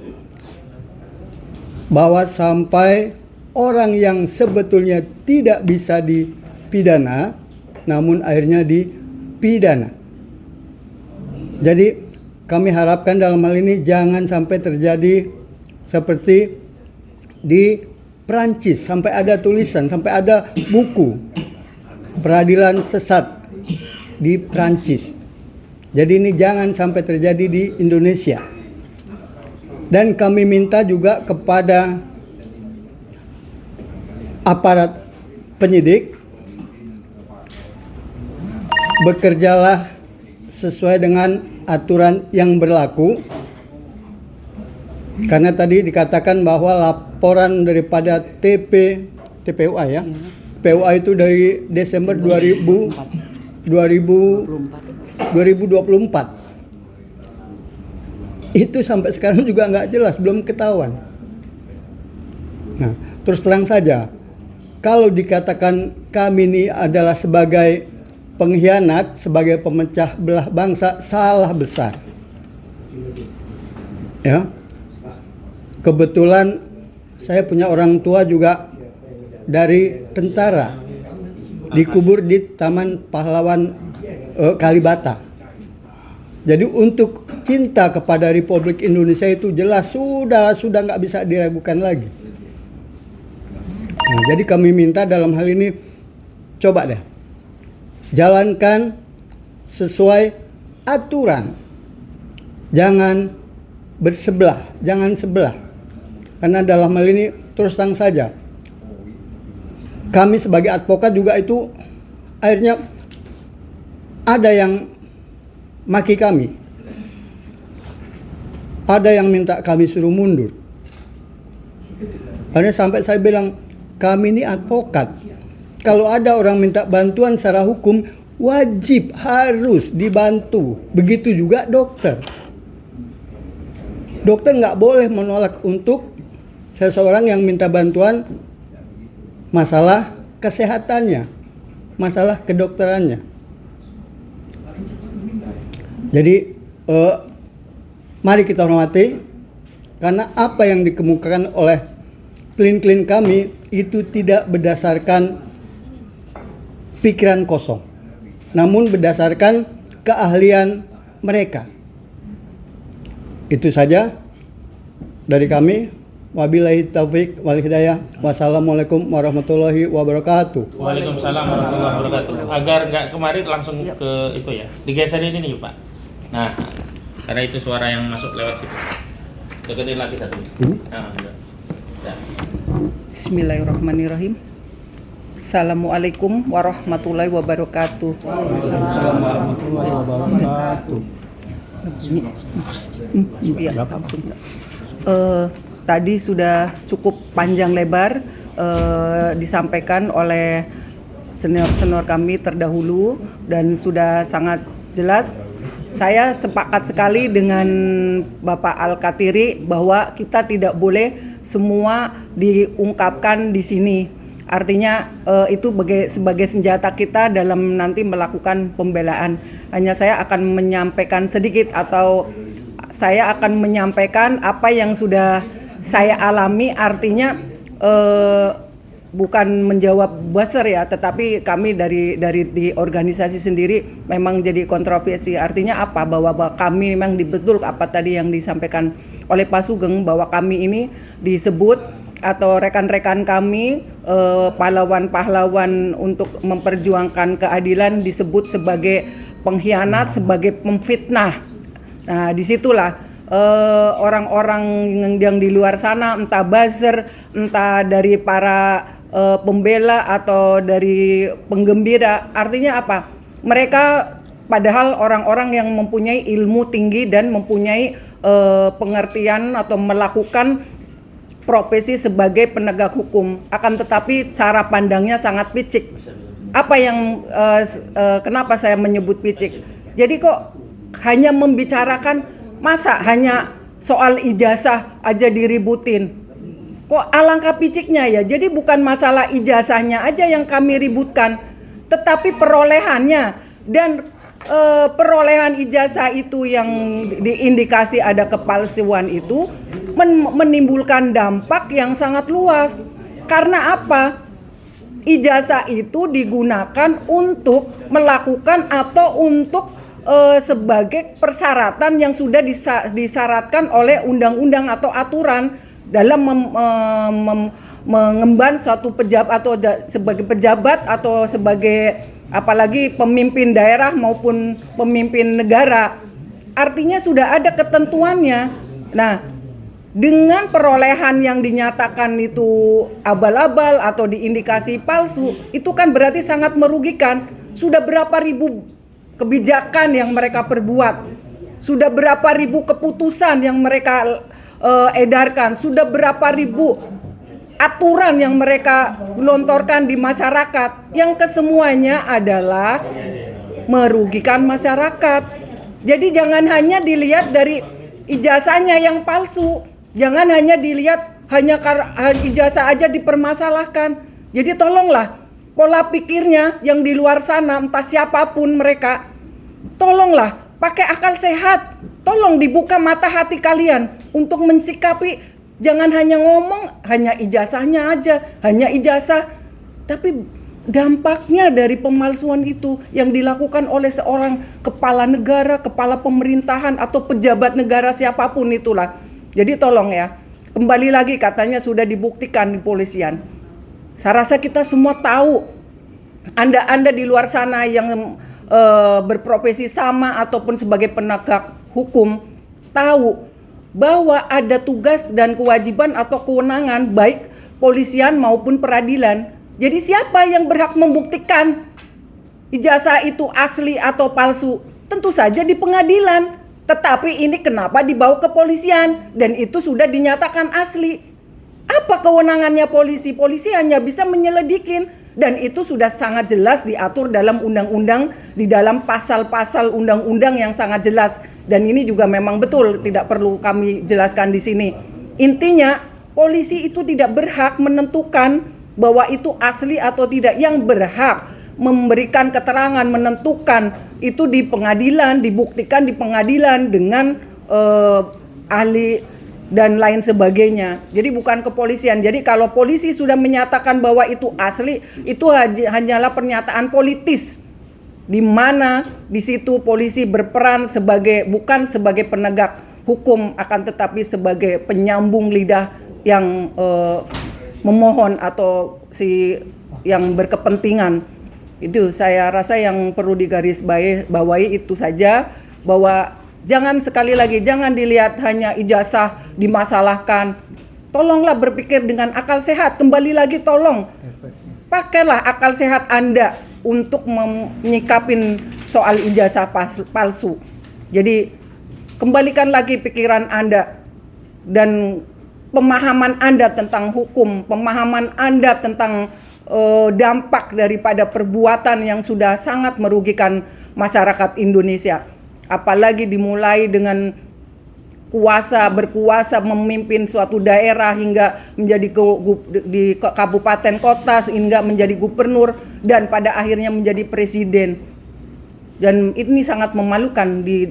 bahwa sampai orang yang sebetulnya tidak bisa dipidana, namun akhirnya dipidana. Jadi kami harapkan dalam hal ini jangan sampai terjadi seperti di Perancis, sampai ada tulisan, sampai ada buku peradilan sesat di Perancis. Jadi ini jangan sampai terjadi di Indonesia. Dan kami minta juga kepada aparat penyidik, bekerjalah sesuai dengan aturan yang berlaku. Karena tadi dikatakan bahwa laporan daripada TPUA ya. TPUA itu dari Desember 2024. Itu sampai sekarang juga nggak jelas, belum ketahuan. Nah, terus terang saja, kalau dikatakan kami ini adalah sebagai pengkhianat, sebagai pemecah belah bangsa, salah besar. Ya, kebetulan saya punya orang tua juga dari tentara, dikubur di Taman Pahlawan Kalibata. Jadi untuk cinta kepada Republik Indonesia itu jelas sudah nggak bisa diragukan lagi. Nah, jadi kami minta dalam hal ini coba deh jalankan sesuai aturan, jangan bersebelah, jangan sebelah. Karena dalam hal ini terus terang saja, kami sebagai advokat juga itu akhirnya ada yang maki kami, ada yang minta kami suruh mundur. Akhirnya sampai saya bilang, kami ini advokat, kalau ada orang minta bantuan secara hukum wajib harus dibantu. Begitu juga dokter. Dokter nggak boleh menolak untuk seseorang yang minta bantuan masalah kesehatannya, masalah kedokterannya. Jadi mari kita hormati, karena apa yang dikemukakan oleh klien-klien kami itu tidak berdasarkan pikiran kosong, namun berdasarkan keahlian mereka. Itu saja dari kami. Wabillahi taufik wal hidayah. Wassalamualaikum warahmatullahi wabarakatuh. Waalaikumsalam warahmatullahi wabarakatuh. Agar nggak kemarin langsung ke itu ya, digeser ini nih Pak. Nah, karena itu suara yang masuk lewat situ. Deketin lagi satu. Nah, ya. Bismillahirrahmanirrahim. Assalamualaikum warahmatullahi wabarakatuh. Iya, langsung. Tadi sudah cukup panjang lebar disampaikan oleh senior-senior kami terdahulu dan sudah sangat jelas. Saya sepakat sekali dengan Bapak Al-Katiri bahwa kita tidak boleh semua diungkapkan di sini. Artinya itu sebagai senjata kita dalam nanti melakukan pembelaan. Hanya saya akan menyampaikan sedikit, atau saya akan menyampaikan apa yang sudah saya alami. Artinya bukan menjawab buzzer ya, tetapi kami dari di organisasi sendiri memang jadi kontroversi. Artinya apa? Bahwa kami memang betul apa tadi yang disampaikan oleh Pak Sugeng, bahwa kami ini disebut atau rekan-rekan kami pahlawan-pahlawan untuk memperjuangkan keadilan disebut sebagai pengkhianat, sebagai pemfitnah. Nah, disitulah orang-orang yang di luar sana, entah buzzer, entah dari para pembela atau dari penggembira, artinya apa? Mereka padahal orang-orang yang mempunyai ilmu tinggi dan mempunyai pengertian atau melakukan profesi sebagai penegak hukum, akan tetapi cara pandangnya sangat picik. Apa yang kenapa saya menyebut picik? Jadi kok hanya membicarakan, masa hanya soal ijazah aja diributin? Kok alangkah piciknya ya. Jadi bukan masalah ijazahnya aja yang kami ributkan, tetapi perolehannya. Dan perolehan ijazah itu yang diindikasi ada kepalsuan itu menimbulkan dampak yang sangat luas. Karena apa? Ijazah itu digunakan untuk melakukan atau untuk sebagai persyaratan yang sudah disyaratkan oleh undang-undang atau aturan dalam mengemban suatu pejabat atau sebagai pejabat atau sebagai apalagi pemimpin daerah maupun pemimpin negara. Artinya sudah ada ketentuannya. Nah, dengan perolehan yang dinyatakan itu abal-abal atau diindikasi palsu, itu kan berarti sangat merugikan. Sudah berapa ribu kebijakan yang mereka perbuat, sudah berapa ribu keputusan yang mereka edarkan, sudah berapa ribu aturan yang mereka lontorkan di masyarakat, yang kesemuanya adalah merugikan masyarakat. Jadi jangan hanya dilihat dari ijazahnya yang palsu, jangan hanya dilihat hanya ijazah aja dipermasalahkan. Jadi tolonglah pola pikirnya yang di luar sana, entah siapapun mereka, tolonglah pakai akal sehat. Tolong dibuka mata hati kalian untuk mensikapi. Jangan hanya ngomong, hanya ijazahnya aja, hanya ijazah. Tapi dampaknya dari pemalsuan itu yang dilakukan oleh seorang kepala negara, kepala pemerintahan atau pejabat negara siapapun itulah. Jadi tolong ya, kembali lagi katanya sudah dibuktikan di polisian. Saya rasa kita semua tahu, Anda di luar sana yang berprofesi sama ataupun sebagai penegak hukum tahu bahwa ada tugas dan kewajiban atau kewenangan baik polisian maupun peradilan. Jadi siapa yang berhak membuktikan ijazah itu asli atau palsu? Tentu saja di pengadilan. Tetapi ini kenapa dibawa ke polisian dan itu sudah dinyatakan asli? Apa kewenangannya polisi? Polisi hanya bisa menyelidikin dan itu sudah sangat jelas diatur dalam undang-undang, di dalam pasal-pasal undang-undang yang sangat jelas. Dan ini juga memang betul, tidak perlu kami jelaskan di sini. Intinya, polisi itu tidak berhak menentukan bahwa itu asli atau tidak. Yang berhak memberikan keterangan, menentukan itu di pengadilan, dibuktikan di pengadilan dengan ahli dan lain sebagainya. Jadi bukan kepolisian. Jadi kalau polisi sudah menyatakan bahwa itu asli, itu hanyalah pernyataan politis, di mana di situ polisi berperan bukan sebagai penegak hukum, akan tetapi sebagai penyambung lidah yang memohon atau yang berkepentingan. Itu saya rasa yang perlu digarisbawahi itu saja, bahwa jangan sekali lagi, jangan dilihat hanya ijazah dimasalahkan. Tolonglah berpikir dengan akal sehat. Kembali lagi tolong, pakailah akal sehat Anda untuk menyikapin soal ijazah palsu. Jadi kembalikan lagi pikiran Anda dan pemahaman Anda tentang hukum, pemahaman Anda tentang dampak daripada perbuatan yang sudah sangat merugikan masyarakat Indonesia. Apalagi dimulai dengan berkuasa memimpin suatu daerah hingga menjadi di kabupaten kota, hingga menjadi gubernur dan pada akhirnya menjadi presiden. Dan ini sangat memalukan di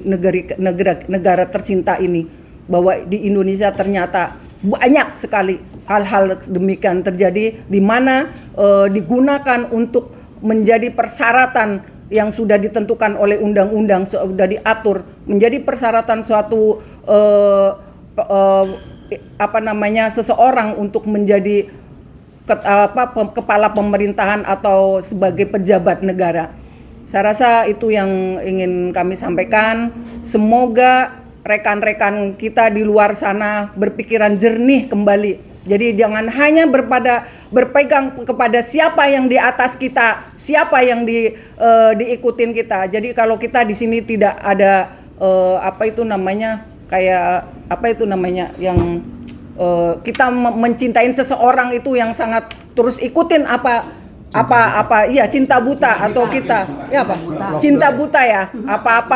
negara tercinta ini, bahwa di Indonesia ternyata banyak sekali hal-hal demikian terjadi, di mana digunakan untuk menjadi persyaratan yang sudah ditentukan oleh undang-undang, sudah diatur menjadi persyaratan suatu seseorang untuk menjadi kepala pemerintahan atau sebagai pejabat negara. Saya rasa itu yang ingin kami sampaikan. Semoga rekan-rekan kita di luar sana berpikiran jernih kembali. Jadi jangan hanya berpegang kepada siapa yang di atas kita, siapa yang diikutin kita. Jadi kalau kita di sini tidak ada yang kita mencintai seseorang itu yang sangat terus ikutin cinta buta atau kita cinta buta ya, apa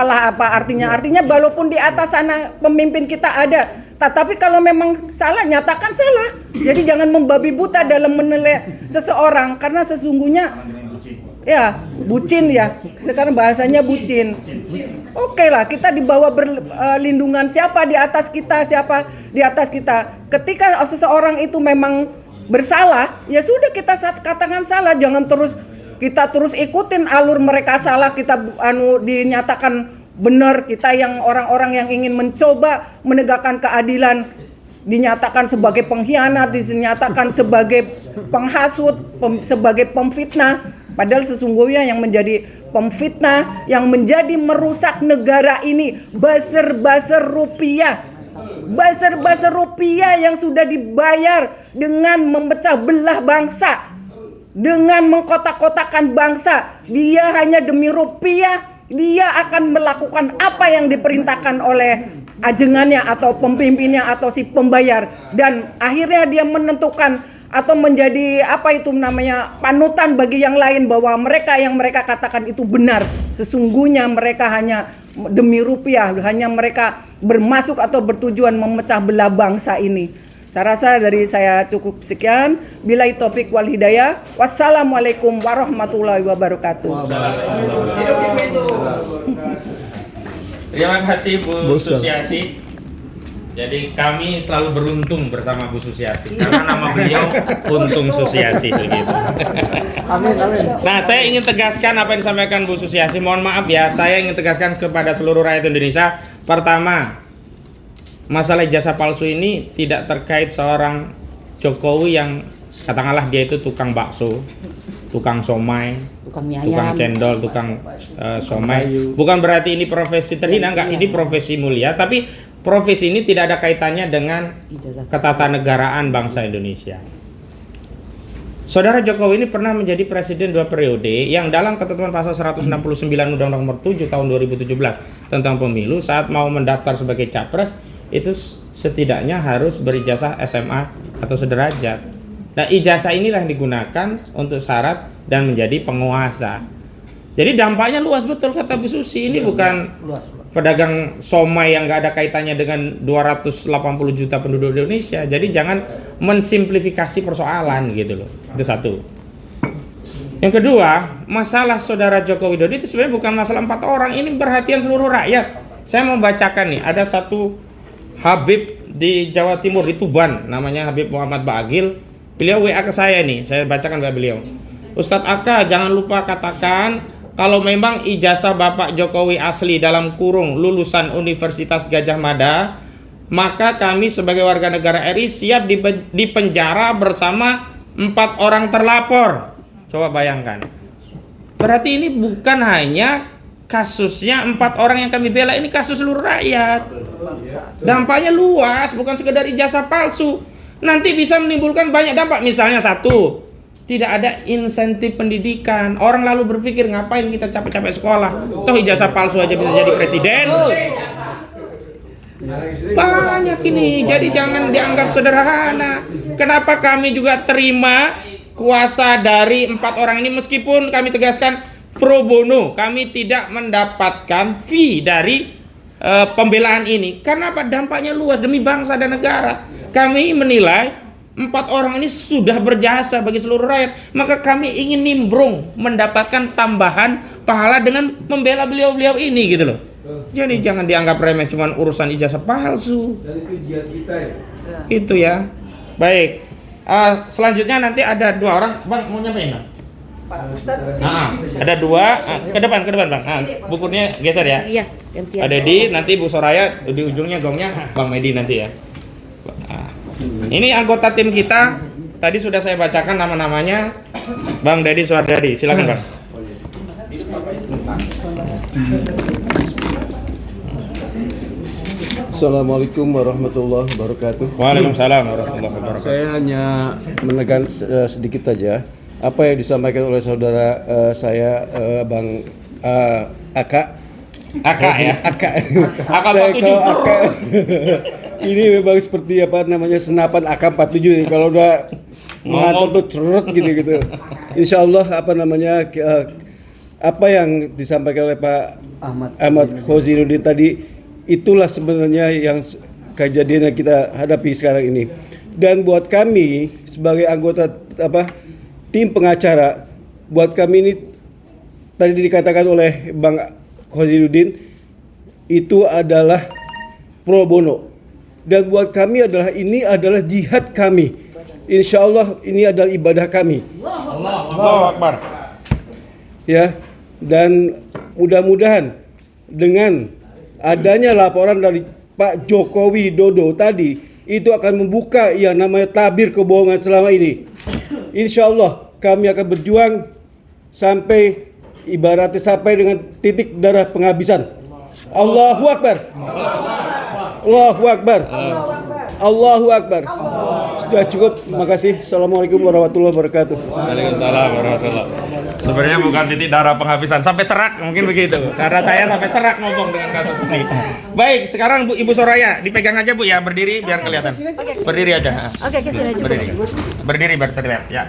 artinya walaupun di atas sana pemimpin kita ada, tetapi kalau memang salah nyatakan salah. Jadi jangan membabi buta dalam menilai seseorang, karena sesungguhnya ya bucin ya, sekarang bahasanya bucin. Oke lah, kita di bawah berlindungan siapa di atas kita. Ketika seseorang itu memang bersalah, ya sudah kita katakan salah. Jangan kita terus ikutin alur mereka salah, kita dinyatakan benar, kita yang orang-orang yang ingin mencoba menegakkan keadilan dinyatakan sebagai pengkhianat, dinyatakan sebagai penghasut, sebagai pemfitnah. Padahal sesungguhnya yang menjadi pemfitnah, yang menjadi merusak negara ini buzzer-buzzer rupiah. Buzzer-buzzer rupiah yang sudah dibayar dengan memecah belah bangsa, dengan mengkotak-kotakan bangsa. Dia hanya demi rupiah, dia akan melakukan apa yang diperintahkan oleh ajengannya atau pemimpinnya atau si pembayar, dan akhirnya dia menentukan atau menjadi apa itu namanya panutan bagi yang lain bahwa mereka yang mereka katakan itu benar. Sesungguhnya mereka hanya demi rupiah, hanya mereka bermasuk atau bertujuan memecah belah bangsa ini. Saya rasa dari saya cukup sekian. Billahi taufik wal hidayah. Wassalamualaikum warahmatullahi wabarakatuh. Terima kasih Bu Susiasi. Jadi kami selalu beruntung bersama Bu Susiasi karena nama beliau Untung Susiasi begitu. Amin, amin. Nah, saya ingin tegaskan apa yang disampaikan Bu Susiasi. Mohon maaf ya, saya ingin tegaskan kepada seluruh rakyat Indonesia. Pertama, masalah ijazah palsu ini tidak terkait seorang Jokowi yang katakanlah dia itu tukang bakso, tukang somai, Tukang mie tukang ayam. cendol, tukang somai. Bukan berarti ini profesi terhina, enggak, ini profesi mulia, tapi profesi ini tidak ada kaitannya dengan ketatanegaraan bangsa Indonesia. Saudara Jokowi ini pernah menjadi presiden 2 periode yang dalam ketentuan pasal 169 Undang-Undang Nomor 7 tahun 2017 tentang pemilu, saat mau mendaftar sebagai capres itu setidaknya harus berijazah SMA atau sederajat. Nah, ijazah inilah yang digunakan untuk syarat dan menjadi penguasa. Jadi dampaknya luas betul kata Bu Susi. Ini bukan pedagang somai yang nggak ada kaitannya dengan 280 juta penduduk Indonesia. Jadi jangan mensimplifikasi persoalan gitu loh. Itu satu. Yang kedua, masalah saudara Joko Widodo itu sebenarnya bukan masalah 4 orang. Ini perhatian seluruh rakyat. Saya mau bacakan nih. Ada satu Habib di Jawa Timur, di Tuban. Namanya Habib Muhammad Bagil. Beliau WA ke saya nih. Saya bacakan WA beliau. Ustadz Aka, jangan lupa katakan kalau memang ijazah Bapak Jokowi asli dalam kurung lulusan Universitas Gadjah Mada, maka kami sebagai warga negara RI siap dipenjara bersama 4 orang terlapor. Coba bayangkan. Berarti ini bukan hanya kasusnya 4 orang yang kami bela, ini kasus seluruh rakyat. Dampaknya luas, bukan sekedar ijazah palsu. Nanti bisa menimbulkan banyak dampak. Misalnya satu, tidak ada insentif pendidikan. Orang lalu berpikir ngapain kita capek-capek sekolah, toh ijazah palsu aja bisa jadi presiden. Banyak ini, jadi jangan dianggap sederhana. Kenapa kami juga terima kuasa dari 4 orang ini, meskipun kami tegaskan pro bono, kami tidak mendapatkan fee dari pembelaan ini. Karena apa? Dampaknya luas demi bangsa dan negara. Kami menilai 4 orang ini sudah berjasa bagi seluruh rakyat, maka kami ingin nimbrung mendapatkan tambahan pahala dengan membela beliau-beliau ini gitu loh. Jadi jangan dianggap remeh cuman urusan ijazah palsu. Itu ya. Baik. Selanjutnya nanti ada 2 orang, Bang mau nyampein? Ada 2 ke depan Bang. Bukunya geser ya. Iya, gantian. Ada Dedi, nanti Bu Soraya di ujungnya gongnya Bang Medi nanti ya. Ini anggota tim kita. Tadi sudah saya bacakan nama-namanya. Bang Dedi Suardadi, silakan Mas. Assalamualaikum warahmatullahi wabarakatuh. Waalaikumsalam warahmatullahi wabarakatuh. Saya hanya menekan sedikit saja apa yang disampaikan oleh saudara saya Bang Aka. Aka ya. Aka. Aka Saya 47. kalau Aka ini memang seperti apa namanya senapan AK-47 nih. Kalau udah mengatur tuh cerut gitu. Insya Allah apa namanya apa yang disampaikan oleh Pak Ahmad Khozinuddin tadi, itulah sebenarnya yang kejadian yang kita hadapi sekarang ini. Dan buat kami sebagai anggota tim pengacara, buat kami ini tadi dikatakan oleh Bang Khozinuddin itu adalah pro bono, dan buat kami ini adalah jihad kami. Insya Allah ini adalah ibadah kami. Allahu Akbar. Ya, dan mudah-mudahan dengan adanya laporan dari Pak Jokowi Dodo tadi, itu akan membuka yang namanya tabir kebohongan selama ini. Insya Allah kami akan berjuang sampai ibaratnya sampai dengan titik darah penghabisan. Allahu Akbar. Allahu Akbar. Allahu Akbar. Sudah cukup. Makasih. Assalamualaikum warahmatullahi wabarakatuh. Waalaikumsalam warahmatullahi. Sebenarnya bukan titik darah penghabisan, sampai serak mungkin begitu. Karena saya sampai serak ngomong dengan kasus ini. Baik, sekarang Ibu Soraya dipegang aja Bu ya, berdiri biar kelihatan. Berdiri aja. Oke, sudah cukup. Berdiri biar terlihat ya.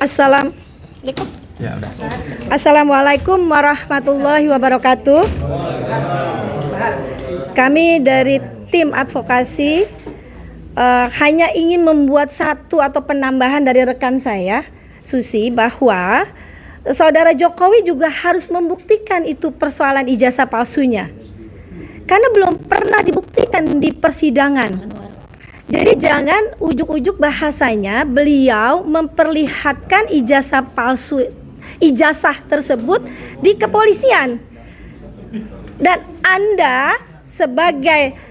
Assalamualaikum. Ya udah. Assalamualaikum warahmatullahi wabarakatuh. Kami dari tim advokasi hanya ingin membuat satu atau penambahan dari rekan saya, Susi, bahwa Saudara Jokowi juga harus membuktikan itu persoalan ijazah palsunya. Karena belum pernah dibuktikan di persidangan. Jadi jangan ujuk-ujuk bahasanya beliau memperlihatkan ijazah palsu, ijazah tersebut di kepolisian. Dan Anda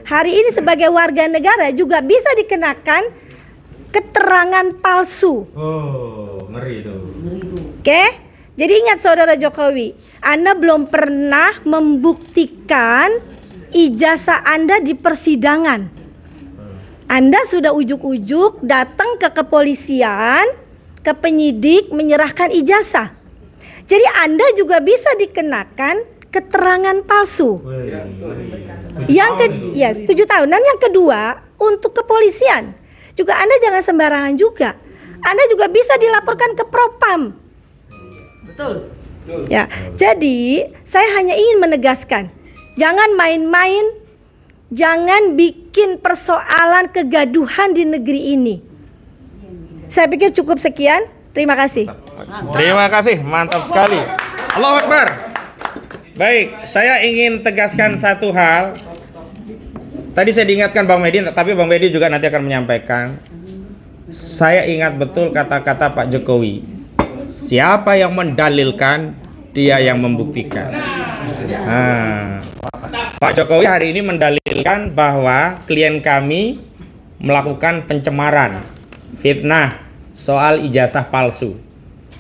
hari ini sebagai warga negara juga bisa dikenakan keterangan palsu. Oh, ngeri itu. Oke? Jadi ingat Saudara Jokowi, Anda belum pernah membuktikan ijazah Anda di persidangan. Anda sudah ujuk-ujuk datang ke kepolisian, ke penyidik menyerahkan ijazah. Jadi Anda juga bisa dikenakan keterangan palsu. 7 tahun. Dan yang kedua, untuk kepolisian juga Anda jangan sembarangan juga. Anda juga bisa dilaporkan ke Propam. Betul. Ya, jadi saya hanya ingin menegaskan, jangan main-main, jangan bikin persoalan kegaduhan di negeri ini. Saya pikir cukup sekian. Terima kasih. Terima kasih, mantap sekali. Allahu Akbar. Baik, saya ingin tegaskan satu hal. Tadi saya diingatkan Bang Medi, tapi Bang Medi juga nanti akan menyampaikan. Saya ingat betul kata-kata Pak Jokowi. Siapa yang mendalilkan, dia yang membuktikan. Pak Jokowi hari ini mendalilkan bahwa klien kami melakukan pencemaran, fitnah soal ijazah palsu.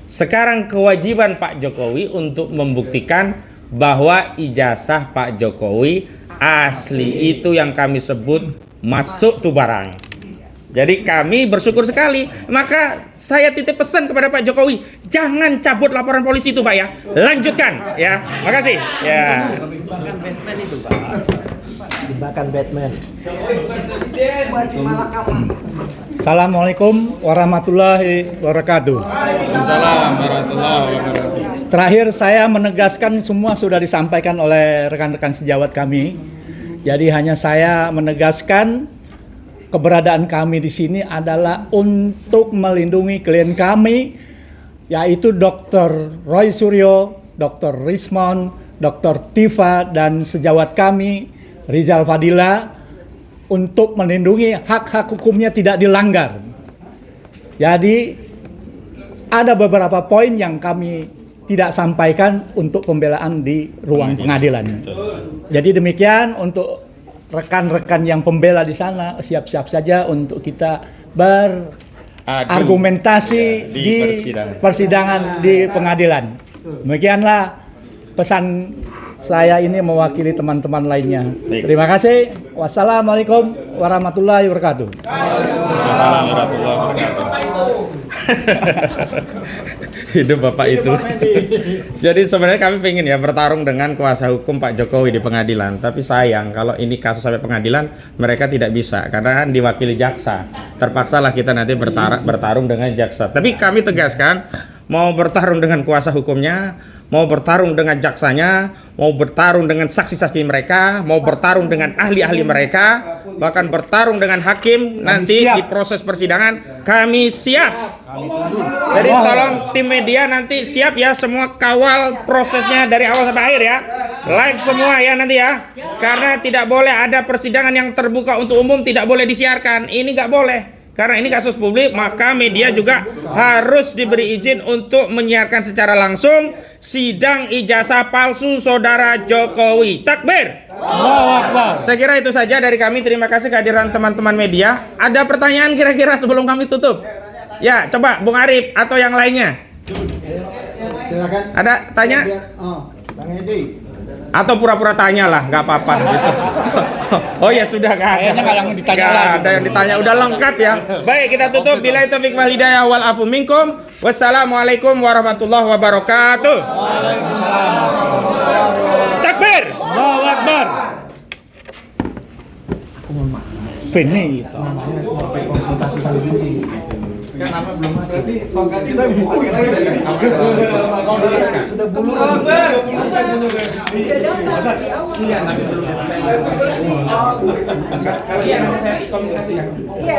Sekarang kewajiban Pak Jokowi untuk membuktikan bahwa ijazah Pak Jokowi asli, itu yang kami sebut masuk tuh barang. Jadi kami bersyukur sekali. Maka saya titip pesan kepada Pak Jokowi, jangan cabut laporan polisi itu Pak ya, lanjutkan ya. Makasih ya. Jebakan Batman. Assalamualaikum warahmatullahi wabarakatuh. Waalaikumsalam warahmatullahi wabarakatuh. Terakhir saya menegaskan semua sudah disampaikan oleh rekan-rekan sejawat kami. Jadi hanya saya menegaskan keberadaan kami di sini adalah untuk melindungi klien kami, yaitu Dr. Roy Suryo, Dr. Rismon, Dr. Tifa, dan sejawat kami Rizal Fadila, untuk melindungi hak-hak hukumnya tidak dilanggar. Jadi ada beberapa poin yang kami tidak sampaikan untuk pembelaan di ruang pengadilan. Jadi demikian untuk rekan-rekan yang pembela di sana, siap-siap saja untuk kita berargumentasi di persidangan di pengadilan. Demikianlah pesan saya ini mewakili teman-teman lainnya. Terima kasih. Wassalamualaikum warahmatullahi wabarakatuh. Waalaikumsalam warahmatullahi wabarakatuh. Hidup Bapak itu. Jadi sebenarnya kami pengen ya bertarung dengan kuasa hukum Pak Jokowi di pengadilan. Tapi sayang kalau ini kasus sampai pengadilan, mereka tidak bisa karena kan diwakili jaksa. Terpaksalah kita nanti bertarung dengan jaksa. Tapi kami tegaskan, mau bertarung dengan kuasa hukumnya, mau bertarung dengan jaksanya, mau bertarung dengan saksi-saksi mereka, mau bertarung dengan ahli-ahli mereka, bahkan bertarung dengan hakim nanti di proses persidangan, kami siap. Jadi tolong tim media nanti siap ya, semua kawal prosesnya dari awal sampai akhir ya, live semua ya nanti ya, karena tidak boleh ada persidangan yang terbuka untuk umum, tidak boleh disiarkan, ini nggak boleh. Karena ini kasus publik, maka media juga harus diberi izin untuk menyiarkan secara langsung sidang ijazah palsu saudara Jokowi. Takbir. Allahu Akbar. Saya kira itu saja dari kami. Terima kasih kehadiran teman-teman media. Ada pertanyaan kira-kira sebelum kami tutup? Ya, coba Bung Arif atau yang lainnya. Silakan. Ada tanya? Bang Edi. Atau pura-pura tanya lah, nggak apa-apa gitu. Oh ya sudah, nggak ada. Kayaknya nggak ada yang ditanya Nggak lagi. ada yang ditanya, udah lengkap ya. Baik, kita tutup. Billahi taufiq wal hidayah wal afu minkum. Wassalamualaikum warahmatullahi wabarakatuh. Takbir. Allahu Akbar. Sini. Kalau iya nanti saya komunikasi ya. Iya.